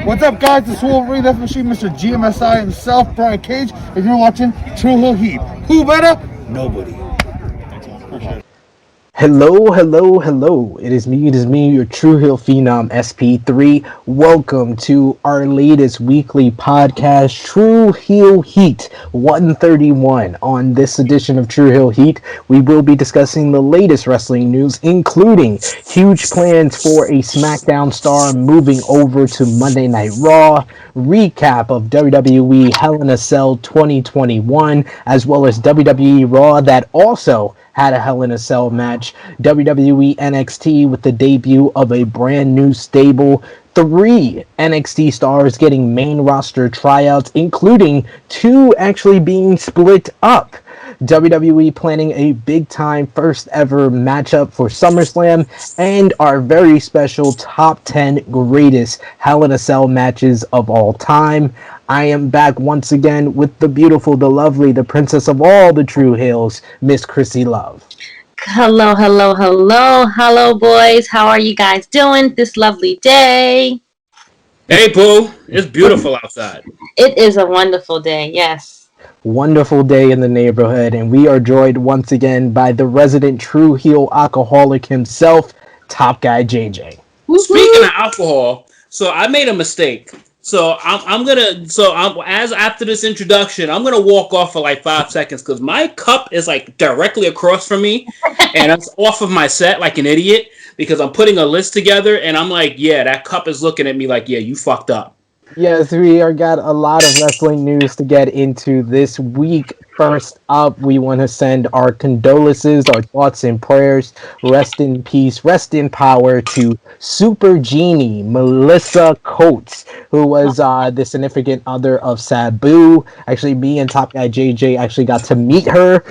What's up, guys? It's Wolverine, Death Machine, Mr. GMSI himself, Brian Cage, and you're watching Tru Heel Heat. Who better? Nobody. Hello. It is me, your Tru Heel Phenom SP3. Welcome to our latest weekly podcast, Tru Heel Heat 131. On this edition of Tru Heel Heat, we will be discussing the latest wrestling news, including huge plans for a SmackDown star moving over to Monday Night Raw, recap of WWE Hell in a Cell 2021, as well as WWE Raw that also had a Hell in a Cell match, WWE NXT with the debut of a brand new stable, 3 NXT stars getting main roster tryouts, including 2 actually being split up. WWE planning a big time first ever matchup for SummerSlam, and our very special top 10 greatest Hell in a Cell matches of all time. I am back once again with the beautiful, the lovely, the princess of all the Tru Heels, Miss Krssi Love. Hello, boys. How are you guys doing this lovely day? Hey, Boo. It's beautiful outside. It is a wonderful day, yes. Wonderful day in the neighborhood, and we are joined once again by the resident Tru Heel alcoholic himself, Top Guy JJ. Speaking of alcohol, so I made a mistake. So after this introduction, I'm gonna walk off for like 5 seconds because my cup is like directly across from me, and it's off of my set like an idiot because I'm putting a list together, and I'm like, yeah, that cup is looking at me like, yeah, you fucked up. Yes, we are got a lot of wrestling news to get into this week. First up, we want to send our condolences, our thoughts and prayers, rest in peace, rest in power to Super Genie Melissa Coates, who was the significant other of Sabu. Actually, me and Top Guy JJ actually got to meet her.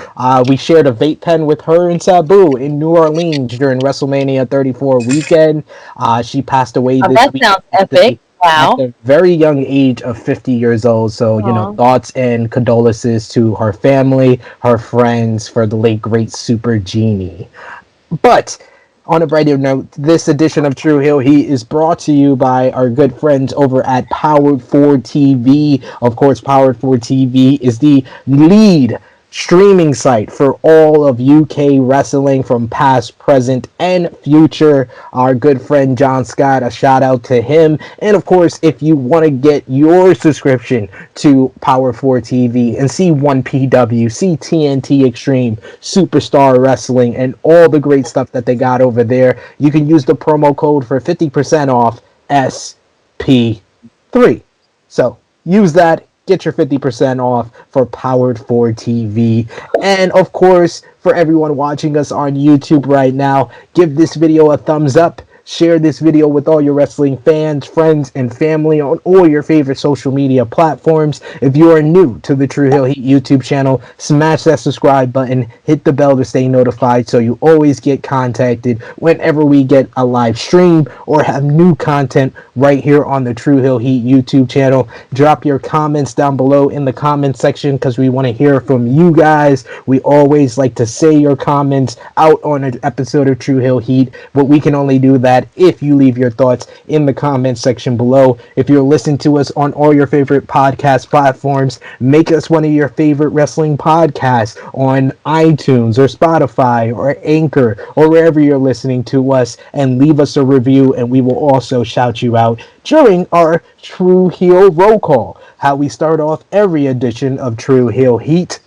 We shared a vape pen with her and Sabu in New Orleans during WrestleMania 34 weekend. She passed away this week. That sounds epic. Wow. At a very young age of 50 years old. So, you know, thoughts and condolences to her family, her friends for the late, great Super Genie. But on a brighter note, this edition of Tru Heel Heat is brought to you by our good friends over at Powered 4 TV. Of course, Powered 4 TV is the lead streaming site for all of UK wrestling from past, present, and future. Our good friend John Scott, a shout out to him. And of course, if you want to get your subscription to Power 4 TV and see 1PW, see TNT Extreme, Superstar Wrestling, and all the great stuff that they got over there, you can use the promo code for 50% off SP3. So use that. Get your 50% off for Powered 4 TV. And of course, for everyone watching us on YouTube right now, give this video a thumbs up. Share this video with all your wrestling fans, friends, and family on all your favorite social media platforms. If you are new to the Tru Heel Heat YouTube channel, smash that subscribe button, hit the bell to stay notified so you always get contacted whenever we get a live stream or have new content right here on the Tru Heel Heat YouTube channel. Drop your comments down below in the comment section because we want to hear from you guys. We always like to say your comments out on an episode of Tru Heel Heat, but we can only do that if you leave your thoughts in the comment section below. If you're listening to us on all your favorite podcast platforms, make us one of your favorite wrestling podcasts on iTunes or Spotify or Anchor or wherever you're listening to us, and leave us a review, and we will also shout you out during our Tru Heel Roll Call, how we start off every edition of Tru Heel Heat.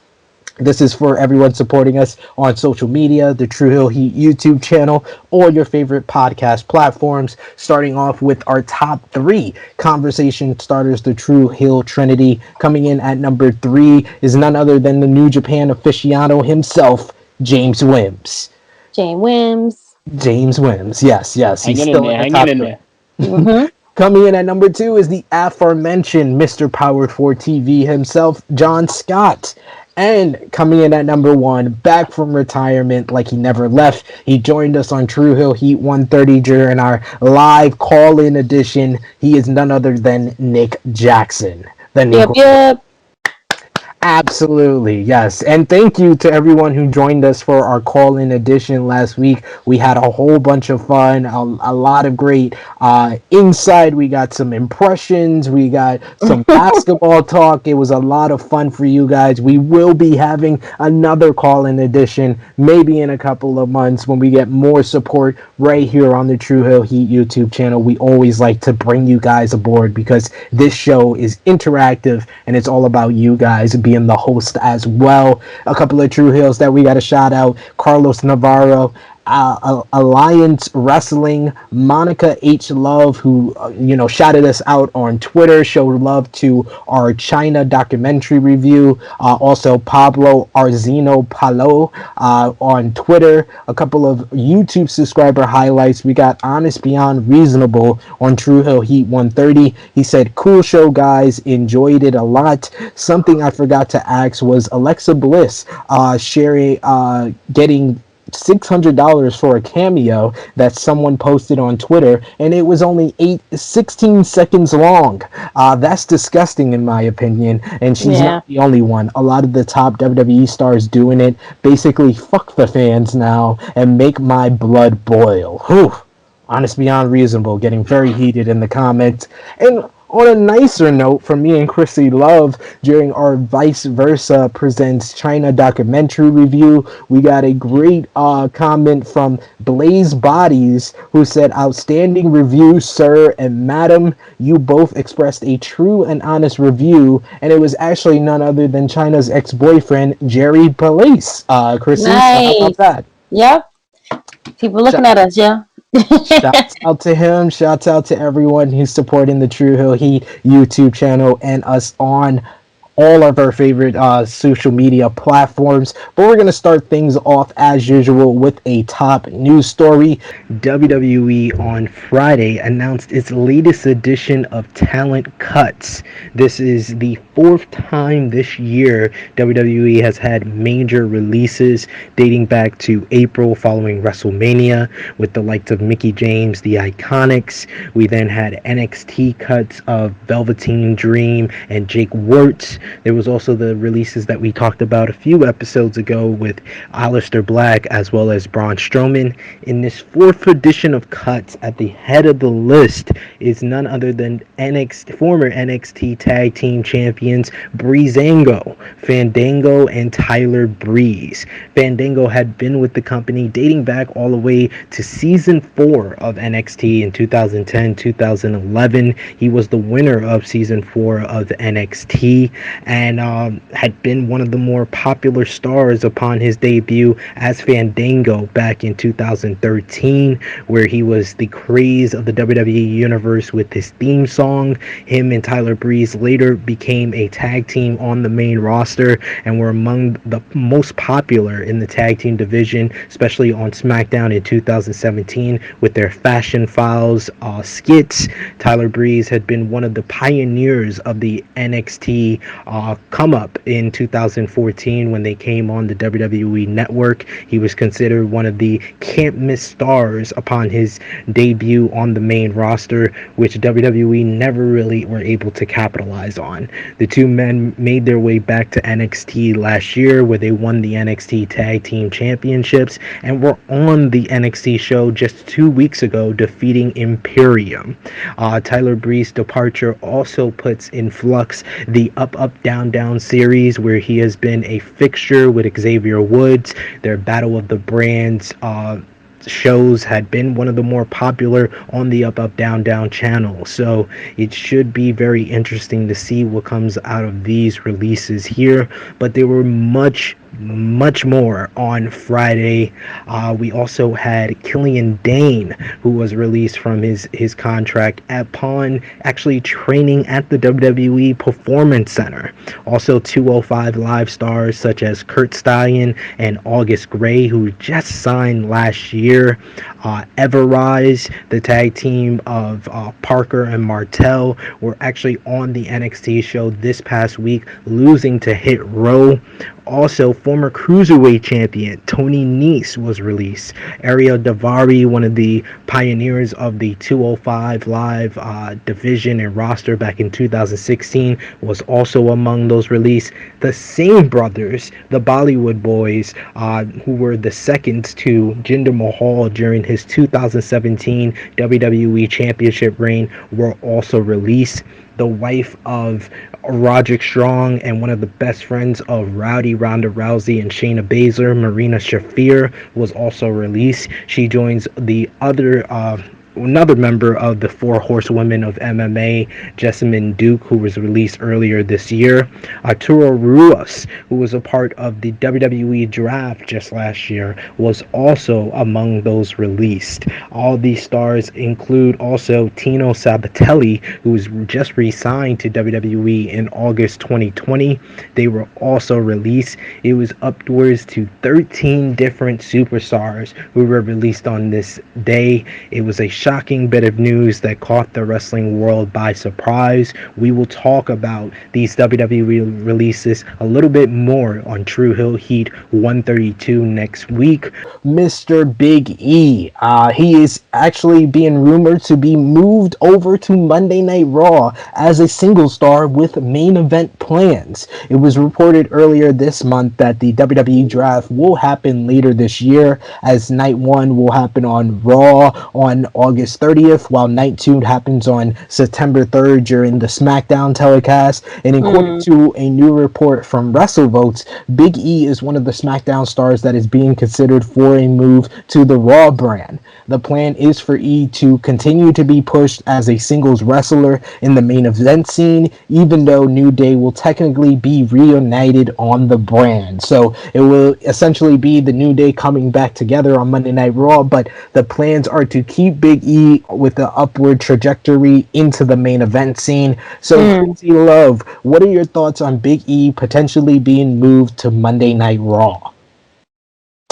This is for everyone supporting us on social media, the Tru Heel Heat YouTube channel, or your favorite podcast platforms. Starting off with our top 3 conversation starters, the Tru Heel Trinity. Coming in at number 3 is none other than the New Japan aficionado himself, James Wims. James Wims. James Wims. Yes, he's Hanging in still in there, the hanging top in 3. there. Mm-hmm. Coming in at number 2 is the aforementioned Mr. Powered 4 TV himself, John Scott. And coming in at number 1, back from retirement like he never left, he joined us on Tru Heel Heat 130 during our live call-in edition. He is none other than Nick Jackson, the Yep, Negro. yep. Absolutely, yes. And thank you to everyone who joined us for our call-in edition last week. We had a whole bunch of fun, a lot of great insight. We got some impressions. We got some basketball talk. It was a lot of fun for you guys. We will be having another call-in edition maybe in a couple of months when we get more support right here on the Tru Heel Heat YouTube channel. We always like to bring you guys aboard because this show is interactive and it's all about you guys being the host as well. A couple of Tru Heels that we got to shout out: Carlos Navarro, Alliance Wrestling, Monica H. Love, who shouted us out on Twitter, showed love to our China documentary review. Also Pablo Arzino Palo on Twitter. A couple of YouTube subscriber highlights. We got Honest Beyond Reasonable on Tru Heel Heat 130. He said, "Cool show, guys. Enjoyed it a lot. Something I forgot to ask was Alexa Bliss sharing getting $600 for a cameo that someone posted on Twitter, and it was only 16 seconds long. That's disgusting in my opinion, and she's not the only one. A lot of the top WWE stars doing it. Basically, fuck the fans now and make my blood boil." Whew. Honest Beyond Reasonable getting very heated in the comments. And on a nicer note, from me and Krssi Love, during our Vice Versa Presents China documentary review, we got a great comment from Blaze Bodies, who said, "Outstanding review, sir and madam. You both expressed a true and honest review, and it was actually none other than China's ex-boyfriend, Jerry Police." Krssi, how about that? Yep. People looking at us, yeah. Shouts out to him. Shouts out to everyone who's supporting the Tru Heel Heat YouTube channel and us on all of our favorite social media platforms. But we're going to start things off as usual with a top news story. WWE on Friday announced its latest edition of Talent Cuts. This is the 4th time this year WWE has had major releases dating back to April following WrestleMania with the likes of Mickie James, the Iconics. We then had NXT cuts of Velveteen Dream and Jake Wirtz. There was also the releases that we talked about a few episodes ago with Aleister Black as well as Braun Strowman. In this 4th edition of cuts, at the head of the list is none other than former NXT Tag Team Champions Breezango, Fandango, and Tyler Breeze. Fandango had been with the company dating back all the way to Season 4 of NXT in 2010-2011. He was the winner of Season 4 of NXT and had been one of the more popular stars upon his debut as Fandango back in 2013, where he was the craze of the WWE Universe with his theme song. Him and Tyler Breeze later became a tag team on the main roster and were among the most popular in the tag team division, especially on SmackDown in 2017 with their Fashion Files skits. Tyler Breeze had been one of the pioneers of the NXT come up in 2014 when they came on the WWE Network. He was considered one of the can't miss stars upon his debut on the main roster, which WWE never really were able to capitalize on. The two men made their way back to NXT last year, where they won the NXT Tag Team Championships and were on the NXT show just 2 weeks ago, defeating Imperium. Tyler Breeze's departure also puts in flux the Up Up Down Down series, where he has been a fixture with Xavier Woods. Their Battle of the Brands shows had been one of the more popular on the Up Up Down Down channel, so it should be very interesting to see what comes out of these releases here. But there were much more on Friday. We also had Killian Dain, who was released from his contract upon actually training at the WWE Performance Center. Also 205 Live stars such as Kurt Stallion and August Gray, who just signed last year. Everrise, the tag team of Parker and Martel, were actually on the NXT show this past week, losing to Hit Row. Also, former Cruiserweight champion Tony Nese was released. Ariel Daivari, one of the pioneers of the 205 Live division and roster back in 2016, was also among those released. The same brothers, the Bollywood Boys, who were the seconds to Jinder Mahal during his 2017 WWE Championship reign, were also released. The wife of Roderick Strong and one of the best friends of Rowdy Ronda Rousey and Shayna Baszler, Marina Shafir, was also released. She joins the another member of the Four Horsewomen of MMA, Jessamine Duke, who was released earlier this year. Arturo Ruas, who was a part of the WWE draft just last year, was also among those released. All these stars include also Tino Sabatelli, who was just re-signed to WWE in August 2020. They were also released. It was upwards to 13 different superstars who were released on this day. It was a shocking bit of news that caught the wrestling world by surprise. We will talk about these WWE releases a little bit more on Tru Heel Heat 132 next week. Mr. Big E, he is actually being rumored to be moved over to Monday Night Raw as a single star with main event plans. It was reported earlier this month that the WWE draft will happen later this year, as night one will happen on Raw on August 30th, while night two happens on September 3rd during the SmackDown telecast. And according to a new report from WrestleVotes, Big E is one of the SmackDown stars that is being considered for a move to the Raw brand. The plan is for E to continue to be pushed as a singles wrestler in the main event scene, even though New Day will technically be reunited on the brand. So it will essentially be the New Day coming back together on Monday Night Raw, but the plans are to keep Big E with the upward trajectory into the main event scene. So, Krssi Love, what are your thoughts on Big E potentially being moved to Monday Night Raw?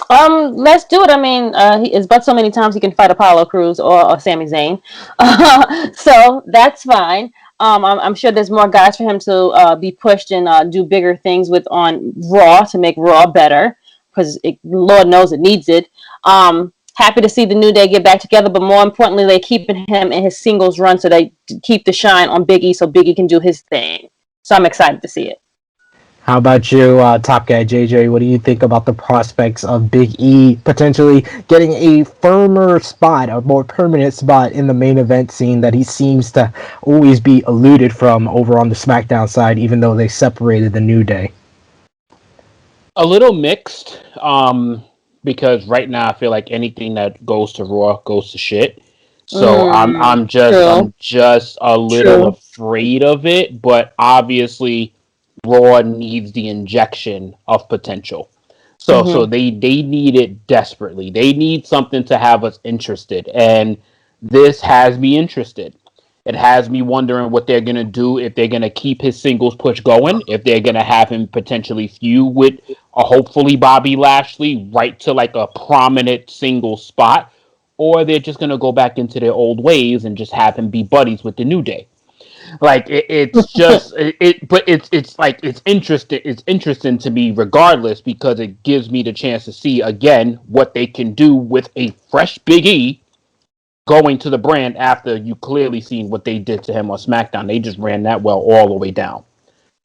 Let's do it. I mean, it's but so many times he can fight Apollo Crews or Sami Zayn, so that's fine. I'm sure there's more guys for him to be pushed and do bigger things with on Raw to make Raw better, because Lord knows it needs it. Happy to see the New Day get back together, but more importantly, they're keeping him in his singles run so they keep the shine on Big E so Big E can do his thing. So I'm excited to see it. How about you, Top Guy JJ? What do you think about the prospects of Big E potentially getting a firmer spot, a more permanent spot in the main event scene that he seems to always be eluded from over on the SmackDown side, even though they separated the New Day? A little mixed, because right now I feel like anything that goes to Raw goes to shit. So I'm just a little afraid of it, but obviously Raw needs the injection of potential. So they need it desperately. They need something to have us interested, and this has me interested. It has me wondering what they're going to do, if they're going to keep his singles push going, if they're going to have him potentially feud with hopefully Bobby Lashley right to like a prominent single spot, or they're just going to go back into their old ways and just have him be buddies with the New Day. Like it's just but it's like it's interesting to me regardless, because it gives me the chance to see again what they can do with a fresh Big E going to the brand after you clearly seen what they did to him on SmackDown. They just ran that well all the way down.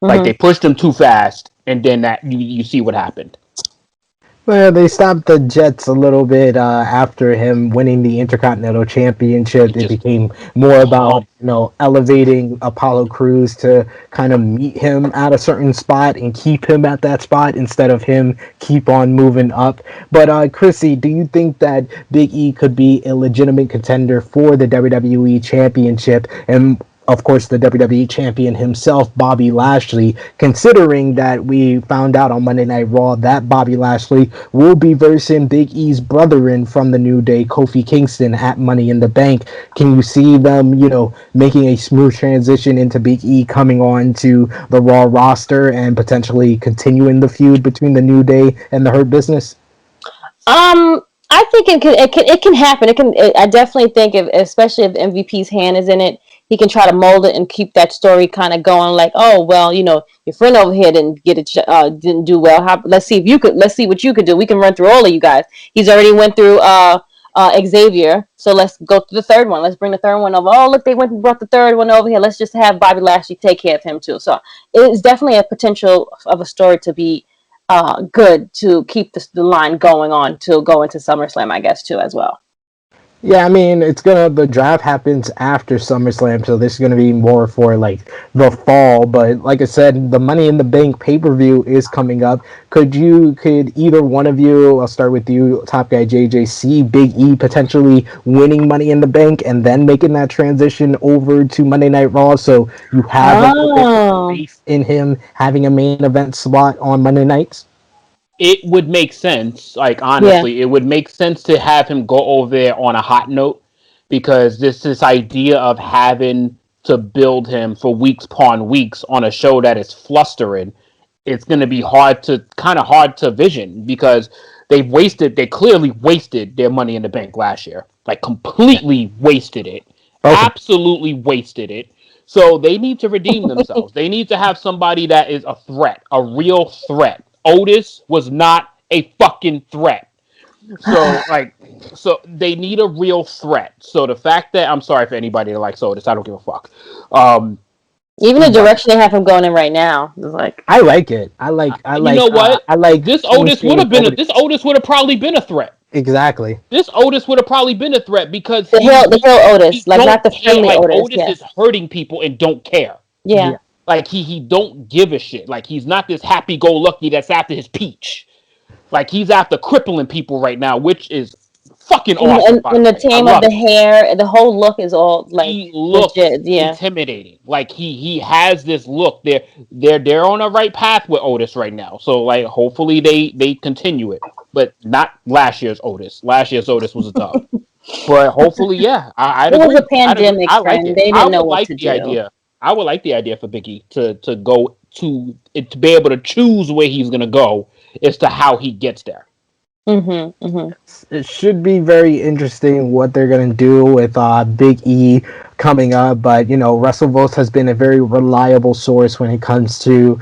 Like they pushed him too fast, and then that you see what happened. Well, they stopped the Jets a little bit after him winning the Intercontinental Championship. It became more about, elevating Apollo Crews to kind of meet him at a certain spot and keep him at that spot instead of him keep on moving up. But Krssi, do you think that Big E could be a legitimate contender for the WWE Championship? And of course, the WWE champion himself, Bobby Lashley, considering that we found out on Monday Night Raw that Bobby Lashley will be versing Big E's brother-in from the New Day, Kofi Kingston, at Money in the Bank. Can you see them, making a smooth transition into Big E coming on to the Raw roster and potentially continuing the feud between the New Day and the Hurt Business? I think it can happen. I definitely think especially if MVP's hand is in it, he can try to mold it and keep that story kind of going. Like, oh well, your friend over here didn't get it, didn't do well. Let's see if you could. Let's see what you could do. We can run through all of you guys. He's already went through Xavier, so let's go to the third one. Let's bring the third one over. Oh look, they went and brought the third one over here. Let's just have Bobby Lashley take care of him too. So it's definitely a potential of a story to be good to keep the line going on to go into SummerSlam, I guess, too, as well. Yeah, I mean, the draft happens after SummerSlam, so this is gonna be more for like the fall. But like I said, the Money in the Bank pay-per-view is coming up. Could either one of you, I'll start with you, Top Guy JJ, see Big E potentially winning Money in the Bank and then making that transition over to Monday Night Raw, so you have a little bit more faith in him having a main event slot on Monday nights? It would make sense. Like, honestly, it would make sense to have him go over there on a hot note, because this idea of having to build him for weeks upon weeks on a show that is flustering, it's going to be hard to vision, because they clearly wasted their Money in the Bank last year. Like, completely wasted it. Okay. Absolutely wasted it. So they need to redeem themselves. They need to have somebody that is a threat, a real threat. Otis was not a fucking threat. So they need a real threat. So the fact that, I'm sorry for anybody that likes Otis, I don't give a fuck. Even the direction they have him going in right now is like, I like it. You know what? I like this Otis would have probably been a threat. Exactly. This Otis would have probably been a threat, because the heel Otis, like not the friendly like, Otis. Otis is hurting people and don't care. Yeah. Like he don't give a shit. Like, he's not this happy-go-lucky that's after his peach. Like, he's after crippling people right now, which is fucking awesome. And the tame of the hair, the whole look is all like, he looks intimidating. Like, he has this look. They're on a right path with Otis right now. So like, hopefully they continue it, but not last year's Otis. Last year's Otis was a dub. But hopefully, yeah, it was a pandemic. They didn't know what to do. I would like the idea for Big E to go to be able to choose where he's gonna go as to how he gets there. It should be very interesting what they're gonna do with Big E coming up, but WrestleVotes has been a very reliable source when it comes to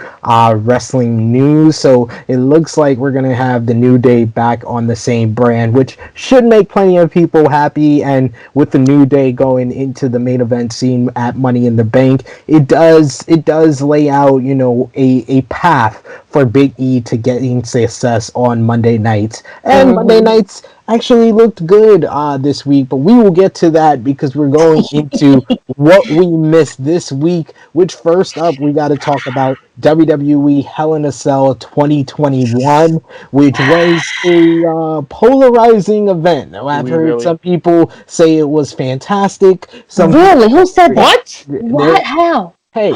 wrestling news, so it looks like we're gonna have the New Day back on the same brand, which should make plenty of people happy. And with the New Day going into the main event scene at Money in the Bank, it does lay out a path for Big E to getting success on Monday nights. And Monday nights actually looked good this week, but we will get to that because we're going into what we missed this week, which first up, we got to talk about WWE Hell in a Cell 2021, which was a polarizing event. I've heard some people say it was fantastic. Really? Who said that? What? How? Hey!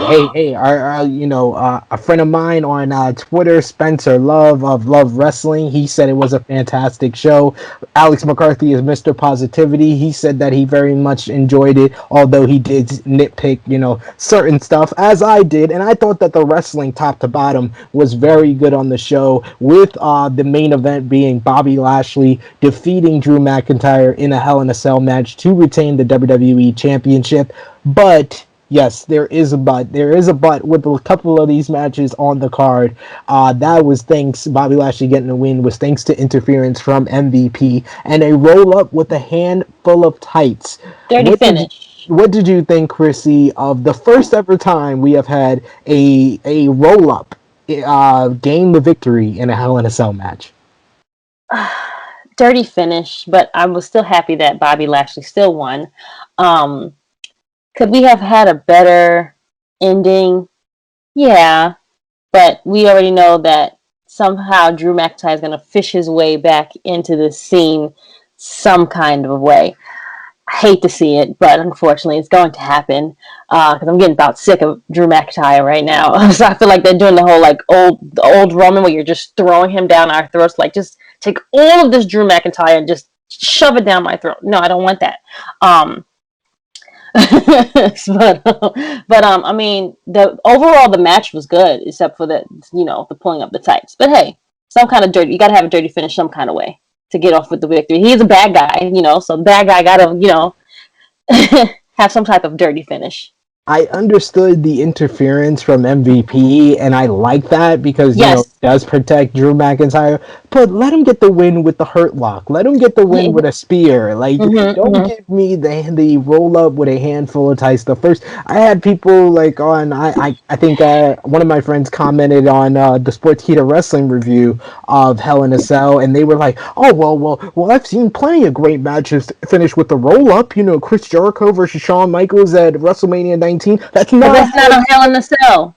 A friend of mine on Twitter, Spencer Love of Love Wrestling, he said it was a fantastic show. Alex McCarthy is Mr. Positivity. He said that he very much enjoyed it, although he did nitpick, certain stuff, as I did. And I thought that the wrestling top to bottom was very good on the show, with the main event being Bobby Lashley defeating Drew McIntyre in a Hell in a Cell match to retain the WWE Championship. But yes, there is a but. There is a but with a couple of these matches on the card. That was Bobby Lashley getting a win was thanks to interference from MVP and a roll up with a hand full of tights. Dirty finish. What did you think, Krssi, of the first ever time we have had a roll up gain the victory in a Hell in a Cell match? Dirty finish, but I was still happy that Bobby Lashley still won. Could we have had a better ending? Yeah, but we already know that somehow Drew McIntyre is going to fish his way back into the scene some kind of way. I hate to see it, but unfortunately it's going to happen because I'm getting about sick of Drew McIntyre right now. So I feel like they're doing the whole the old Roman where you're just throwing him down our throats. Like, just take all of this Drew McIntyre and just shove it down my throat. No, I don't want that. but I mean, the match was good, except for the pulling up the tights. But hey, some kind of dirty, you gotta have a dirty finish some kind of way to get off with the victory. He's a bad guy, so bad guy gotta, have some type of dirty finish. I understood the interference from MVP, and I like that because, it does protect Drew McIntyre. But let him get the win with the hurt lock. Let him get the win with a spear. Like, don't give me the roll up with a handful of Thai stuff. First, I had people like on, I think one of my friends commented on the Sportskeeda Wrestling review of Hell in a Cell, and they were like, oh, well, I've seen plenty of great matches finish with the roll up. Chris Jericho versus Shawn Michaels at WrestleMania 19. That's not a Hell in a Cell.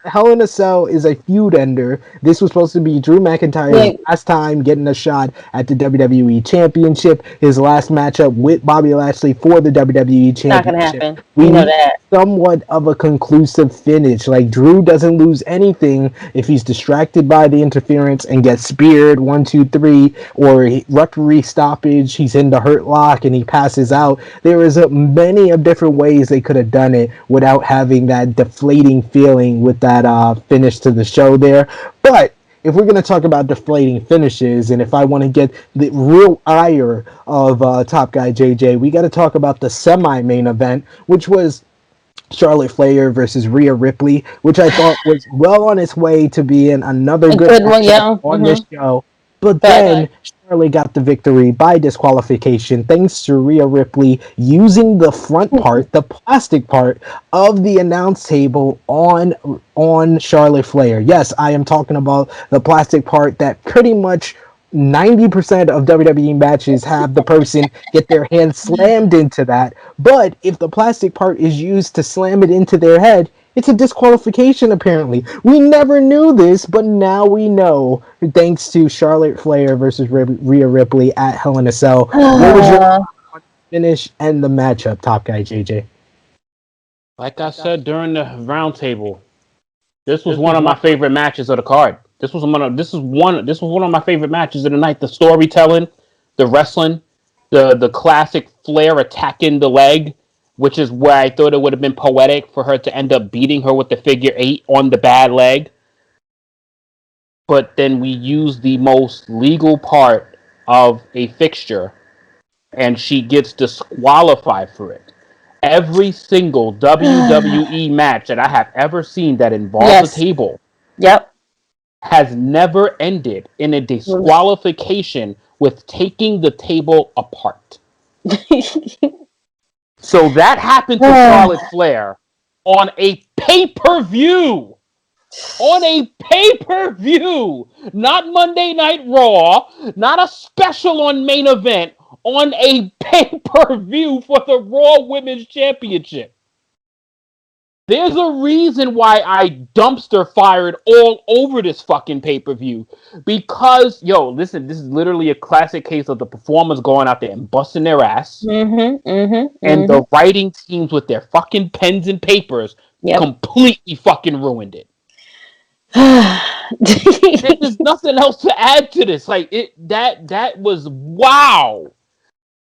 Hell in a Cell is a feud ender. This was supposed to be Drew McIntyre's last time getting a shot at the WWE Championship. His last matchup with Bobby Lashley for the WWE Championship. Not gonna happen. We know need that. somewhat of a conclusive finish. Like, Drew doesn't lose anything if he's distracted by the interference and gets speared 1, 2, 3, or referee stoppage. He's in the hurt lock and he passes out. There is many of different ways they could have done it without having that deflating feeling with that finish to the show there. But if we're going to talk about deflating finishes, and if I want to get the real ire of Top Guy JJ, we got to talk about the semi-main event, which was Charlotte Flair versus Rhea Ripley, which I thought was well on its way to being another good one, on this show. But then Charlotte got the victory by disqualification thanks to Rhea Ripley using the front part, the plastic part of the announce table on Charlotte Flair. Yes, I am talking about the plastic part that pretty much 90% of WWE matches have the person get their hand slammed into that. But if the plastic part is used to slam it into their head, it's a disqualification, apparently. We never knew this, but now we know, thanks to Charlotte Flair versus Rhea Ripley at Hell in a Cell. What was your finish and the matchup, Top Guy JJ? Like I said during the roundtable, this was one of my favorite matches of the card. This was one of my favorite matches of the night. The storytelling, the wrestling, the classic Flair attacking the leg, which is where I thought it would have been poetic for her to end up beating her with the figure 8 on the bad leg. But then we use the most legal part of a fixture, and she gets disqualified for it. Every single WWE match that I have ever seen that involves a table has never ended in a disqualification with taking the table apart. So that happened to Charlotte Flair on a pay-per-view. On a pay-per-view. Not Monday Night Raw. Not a special on Main Event. On a pay-per-view for the Raw Women's Championship. There's a reason why I dumpster fired all over this fucking pay-per-view. Because, listen, this is literally a classic case of the performers going out there and busting their ass. And the writing teams with their fucking pens and papers completely fucking ruined it. There's nothing else to add to this. Like, that was wow.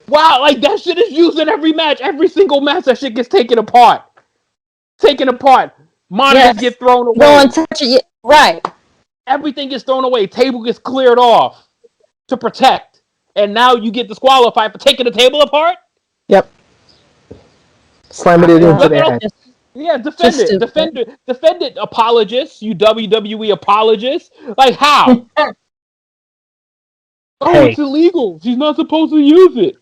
Wow, like, that shit is used in every match. Every single match, that shit gets taken apart. Monitors get thrown away. No one touch it. Right. Everything gets thrown away. Table gets cleared off to protect. And now you get disqualified for taking the table apart? Yep. Slamming it into their head. Yeah, defend it, apologists. You WWE apologists. Like, how? It's illegal. She's not supposed to use it.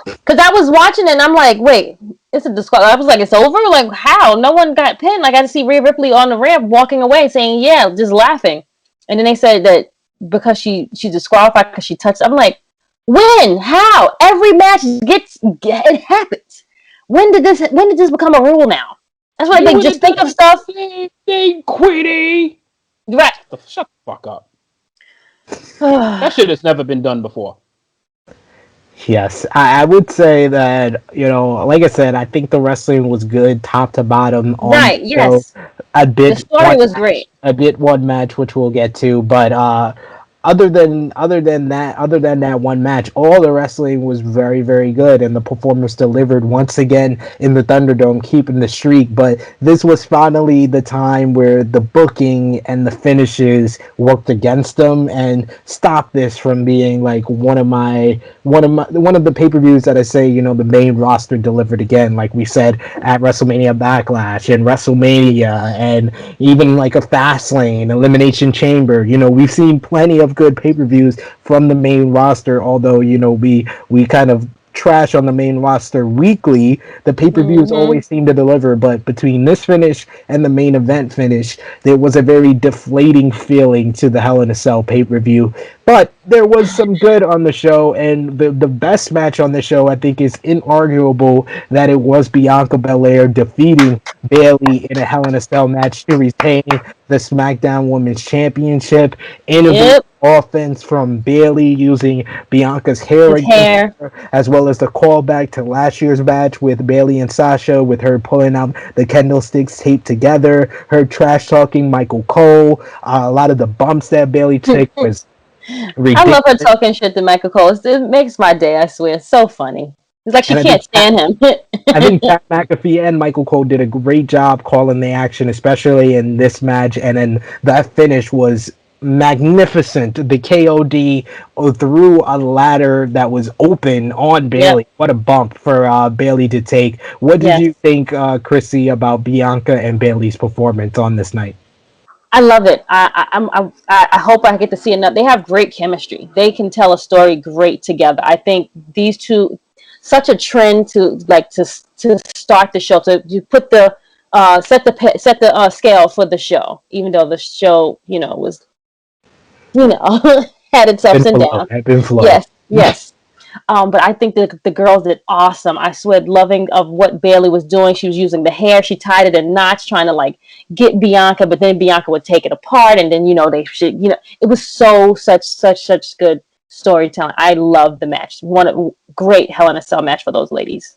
Because I was watching it and I'm like, wait, it's a disqualification. I was like, it's over? Like, how? No one got pinned. Like, I got to see Rhea Ripley on the ramp walking away saying, yeah, just laughing. And then they said that because she disqualified because she touched. I'm like, when? How? Every match it happens. When did this become a rule now? That's why they just think of stuff. They quitty. Right. Shut the fuck up. That shit has never been done before. Yes, I would say that, like I said, I think the wrestling was good top to bottom. Right, yes. The story was great. A bit one match, which we'll get to, but other than that one match, all the wrestling was very, very good, and the performers delivered once again in the Thunderdome, keeping the streak. But this was finally the time where the booking and the finishes worked against them and stopped this from being like one of the pay-per-views that I say, the main roster delivered again, like we said at WrestleMania Backlash and WrestleMania, and even like a Fastlane, Elimination Chamber. We've seen plenty of good pay-per-views from the main roster, although we kind of trash on the main roster weekly. The pay-per-views always seem to deliver, but between this finish and the main event finish, there was a very deflating feeling to the Hell in a Cell pay-per-view. But there was some good on the show, and the best match on the show, I think, is inarguable that it was Bianca Belair defeating Bayley in a Hell in a Cell match to retain the SmackDown Women's Championship. Innovative offense from Bayley using Bianca's hair against her, as well as the callback to last year's match with Bayley and Sasha, with her pulling out the kendo sticks taped together, her trash talking Michael Cole. A lot of the bumps that Bayley took was ridiculous. I love her talking shit to Michael Cole. It makes my day, I swear. It's so funny. It's like she can't stand him. I think Pat McAfee and Michael Cole did a great job calling the action, especially in this match. And then that finish was magnificent. The KOD through a ladder that was open on Bayley. Yep. What a bump for Bayley to take. What did you think, Krssi, about Bianca and Bayley's performance on this night? I love it. I hope I get to see enough. They have great chemistry. They can tell a story great together. I think these two, such a trend to start the show, to put the set the scale for the show, even though the show was had its ups and downs. Yes. But I think the girls did awesome. I swear, loving of what Bayley was doing. She was using the hair. She tied it in knots, trying to get Bianca, but then Bianca would take it apart, and then it was such good storytelling. I love the match. Great Hell in a Cell match for those ladies.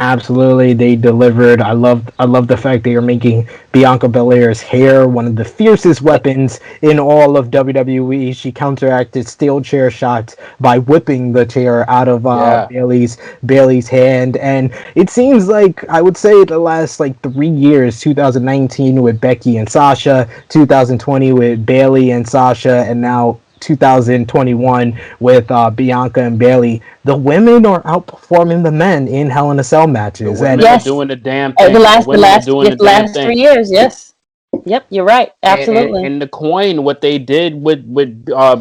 Absolutely, they delivered. I love the fact they are making Bianca Belair's hair one of the fiercest weapons in all of WWE. She counteracted steel chair shots by whipping the chair out of Bayley's hand, and it seems like, I would say, the last 3 years, 2019 with Becky and Sasha, 2020 with Bayley and Sasha, and now 2021 with Bianca and Bayley, the women are outperforming the men in Hell in a Cell matches. The women are doing the damn thing. The last 3 years, yes. Yep, you're right. Absolutely. And the coin, what they did with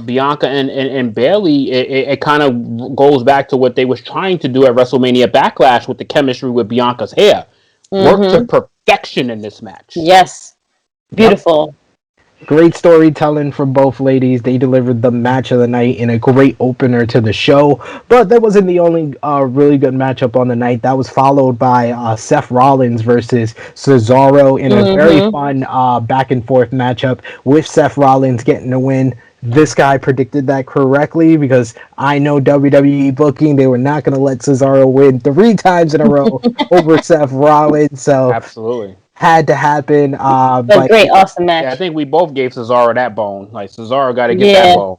Bianca and Bayley, it kind of goes back to what they was trying to do at WrestleMania Backlash with the chemistry with Bianca's hair. Worked to perfection in this match. Yes. Beautiful. Yep. Great storytelling from both ladies. They delivered the match of the night in a great opener to the show. But that wasn't the only really good matchup on the night. That was followed by Seth Rollins versus Cesaro in a very fun back and forth matchup with Seth Rollins getting the win. This guy predicted that correctly, because I know WWE booking, they were not going to let Cesaro win 3 times in a row over Seth Rollins. So absolutely. Had to happen. But great, awesome match. Yeah, I think we both gave Cesaro that bone. Cesaro got to get that bone.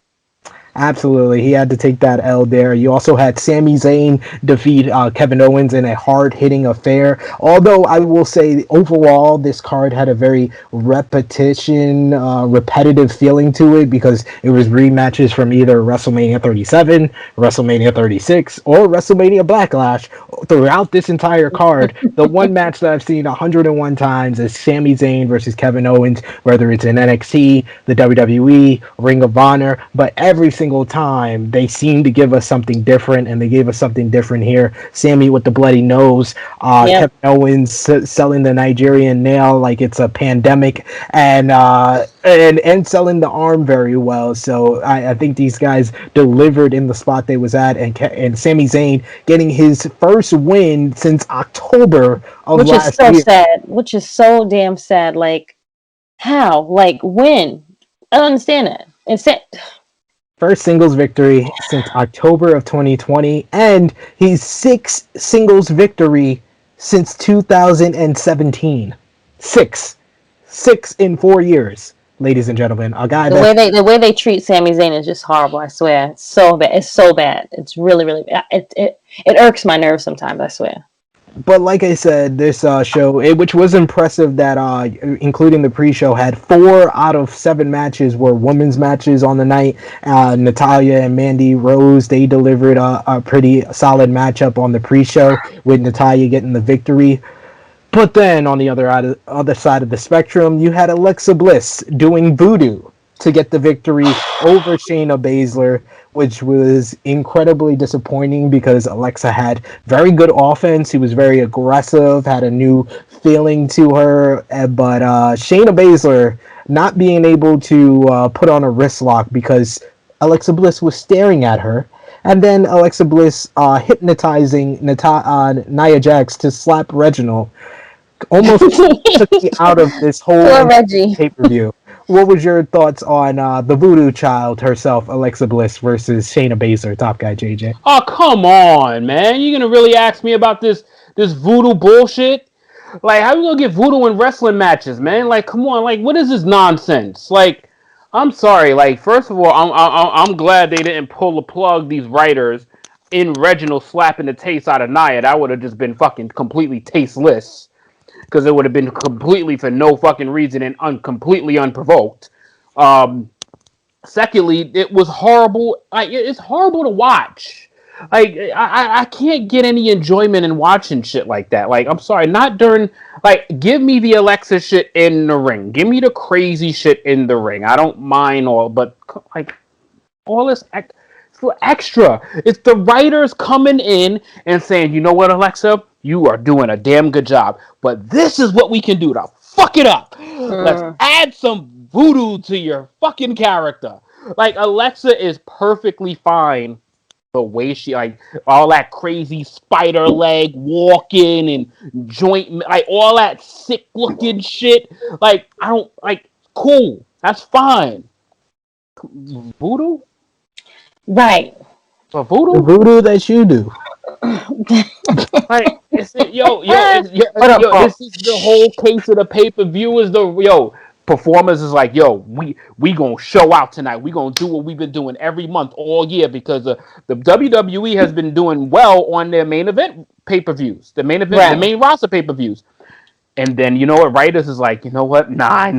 Absolutely. He had to take that L there. You also had Sami Zayn defeat Kevin Owens in a hard-hitting affair. Although I will say, overall, this card had a very repetitive feeling to it, because it was rematches from either WrestleMania 37, WrestleMania 36, or WrestleMania Backlash. Throughout this entire card, the one match that I've seen 101 times is Sami Zayn versus Kevin Owens, whether it's in NXT, the WWE, Ring of Honor, but every single time they seem to give us something different, and they gave us something different here. Sammy with the bloody nose, Kevin Owens selling the Nigerian nail like it's a pandemic, and selling the arm very well. So I think these guys delivered in the spot they was at, and Sami Zayn getting his first win since October of last year. Which is so sad. Which is so damn sad. How? When? I don't understand that. It's First singles victory since October of 2020, and his 6th singles victory since 2017. 6 in 4 years. ladies and gentlemen. A guy The way they treat Sami Zayn is just horrible. I swear, it's so bad. It's so bad. It's really really bad. It irks my nerves sometimes. I swear. But like I said, this show, which was impressive, that including the pre-show, had 4 out of 7 matches were women's matches on the night. Natalya and Mandy Rose, they delivered a pretty solid matchup on the pre-show, with Natalya getting the victory. But then on the other side of the spectrum, you had Alexa Bliss doing voodoo to get the victory over Shayna Baszler, which was incredibly disappointing because Alexa had very good offense. She was very aggressive, had a new feeling to her, but Shayna Baszler not being able to put on a wrist lock because Alexa Bliss was staring at her. And then Alexa Bliss hypnotizing Nia Jax to slap Reginald almost took me out of this whole pay-per-view. What was your thoughts on the voodoo child herself, Alexa Bliss, versus Shayna Baszler, Top Guy JJ? Oh, come on, man. You gonna really ask me about this voodoo bullshit? Like, how you gonna get voodoo in wrestling matches, man? Like, come on, like, what is this nonsense? Like, I'm sorry. Like, first of all, I'm glad they didn't pull the plug, these writers, in Reginald slapping the taste out of Nia. That would have just been fucking completely tasteless. Because it would have been completely for no fucking reason and completely unprovoked. Secondly, it was horrible. It's horrible to watch. Like, I can't get any enjoyment in watching shit like that. Like, I'm sorry, not during. Like, give me the Alexa shit in the ring. Give me the crazy shit in the ring. I don't mind all, but like all this extra. It's the writers coming in and saying, you know what, Alexa, you are doing a damn good job, but this is what we can do to fuck it up. Let's add some voodoo to your fucking character. Like, Alexa is perfectly fine the way she, like, all that crazy spider leg walking and joint, like, all that sick looking shit. Like, I don't, like, cool. That's fine. Voodoo? Right. But voodoo? The voodoo that you do. Like, this is the whole case of the pay-per-view is performers is like, we gonna show out tonight. We gonna do what we've been doing every month all year because the WWE has been doing well on their main event pay-per-views, the main event, the main roster pay-per-views. And then, you know what, writers is like, you know what, nah.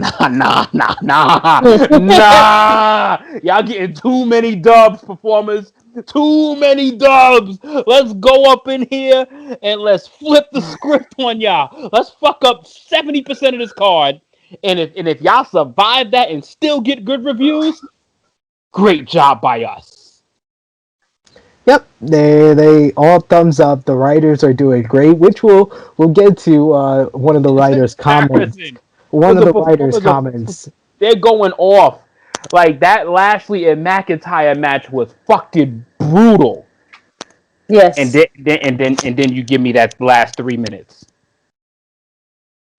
Y'all getting too many dubs, performers. Too many dubs. Let's go up in here and let's flip the script on y'all. Let's fuck up 70% of this card. And if y'all survive that and still get good reviews, great job by us. Yep, they all thumbs up. The writers are doing great, which we'll get to one of the writers' comments. One of the writers' comments. They're going off. Like, that Lashley and McIntyre match was fucking brutal. Yes. And then you give me that last 3 minutes.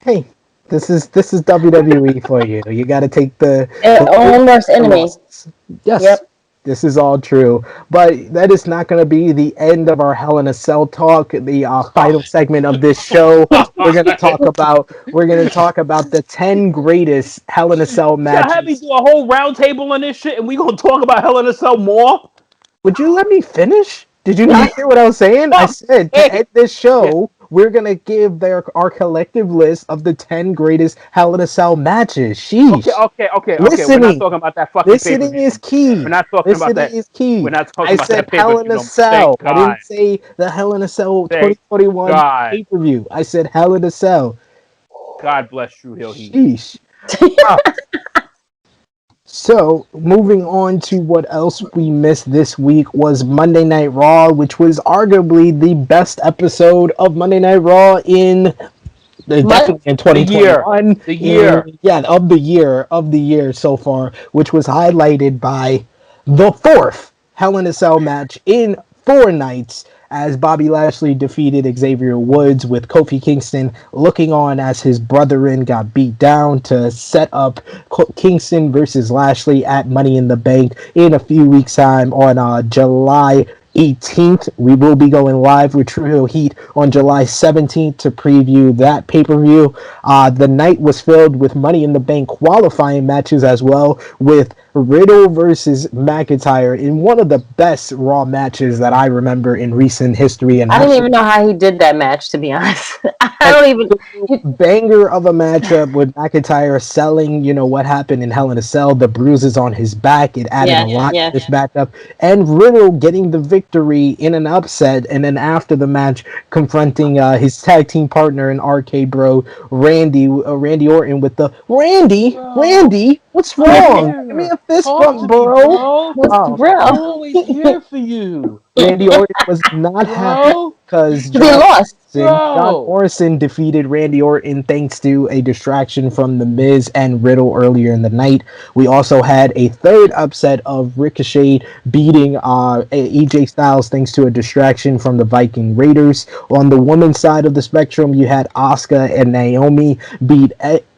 Hey, this is WWE for you. You got to take the own worst enemy. Yes. Yep. This is all true, but that is not going to be the end of our Hell in a Cell talk. The final segment of this show, we're going to talk about the 10 greatest Hell in a Cell matches. Y'all have me do a whole round table on this shit, and we gonna talk about Hell in a Cell more. Would you let me finish? Did you not hear what I was saying? I said to end this show, we're gonna give our collective list of the 10 greatest Hell in a Cell matches. Sheesh. Okay. We're not talking about that fucking listening is key. We're not talking about that. Is key. We're not talking about that. I said Hell in a Cell. I didn't say the Hell in a Cell 2021 pay-per-view. I said Hell in a Cell. God bless Tru Heel Heat. Sheesh. So, moving on to what else we missed this week was Monday Night Raw, which was arguably the best episode of Monday Night Raw in 2021. The year. Of the year so far, which was highlighted by the fourth Hell in a Cell match in 4 nights, as Bobby Lashley defeated Xavier Woods, with Kofi Kingston looking on as his brethren got beat down to set up Kingston versus Lashley at Money in the Bank in a few weeks' time on July 18th. We will be going live with Tru Heel Heat on July 17th to preview that pay-per-view. The night was filled with Money in the Bank qualifying matches as well, with Riddle versus McIntyre in one of the best Raw matches that I remember in recent history. And I don't even know how he did that match, to be honest. I an don't even. banger of a matchup with McIntyre selling, what happened in Hell in a Cell, the bruises on his back. It added a lot to this matchup. And Riddle getting the victory in an upset, and then after the match, confronting his tag team partner and RK Bro, Randy Orton with the Randy, what's wrong? Give me a fist bump, bro. What's the Oh, bro? I'm always here for you. Randy Orton was not happy Bro. because They lost. John Morrison defeated Randy Orton thanks to a distraction from The Miz and Riddle earlier in the night. We also had a third upset of Ricochet beating AJ Styles thanks to a distraction from the Viking Raiders. On the women's side of the spectrum, you had Asuka and Naomi beat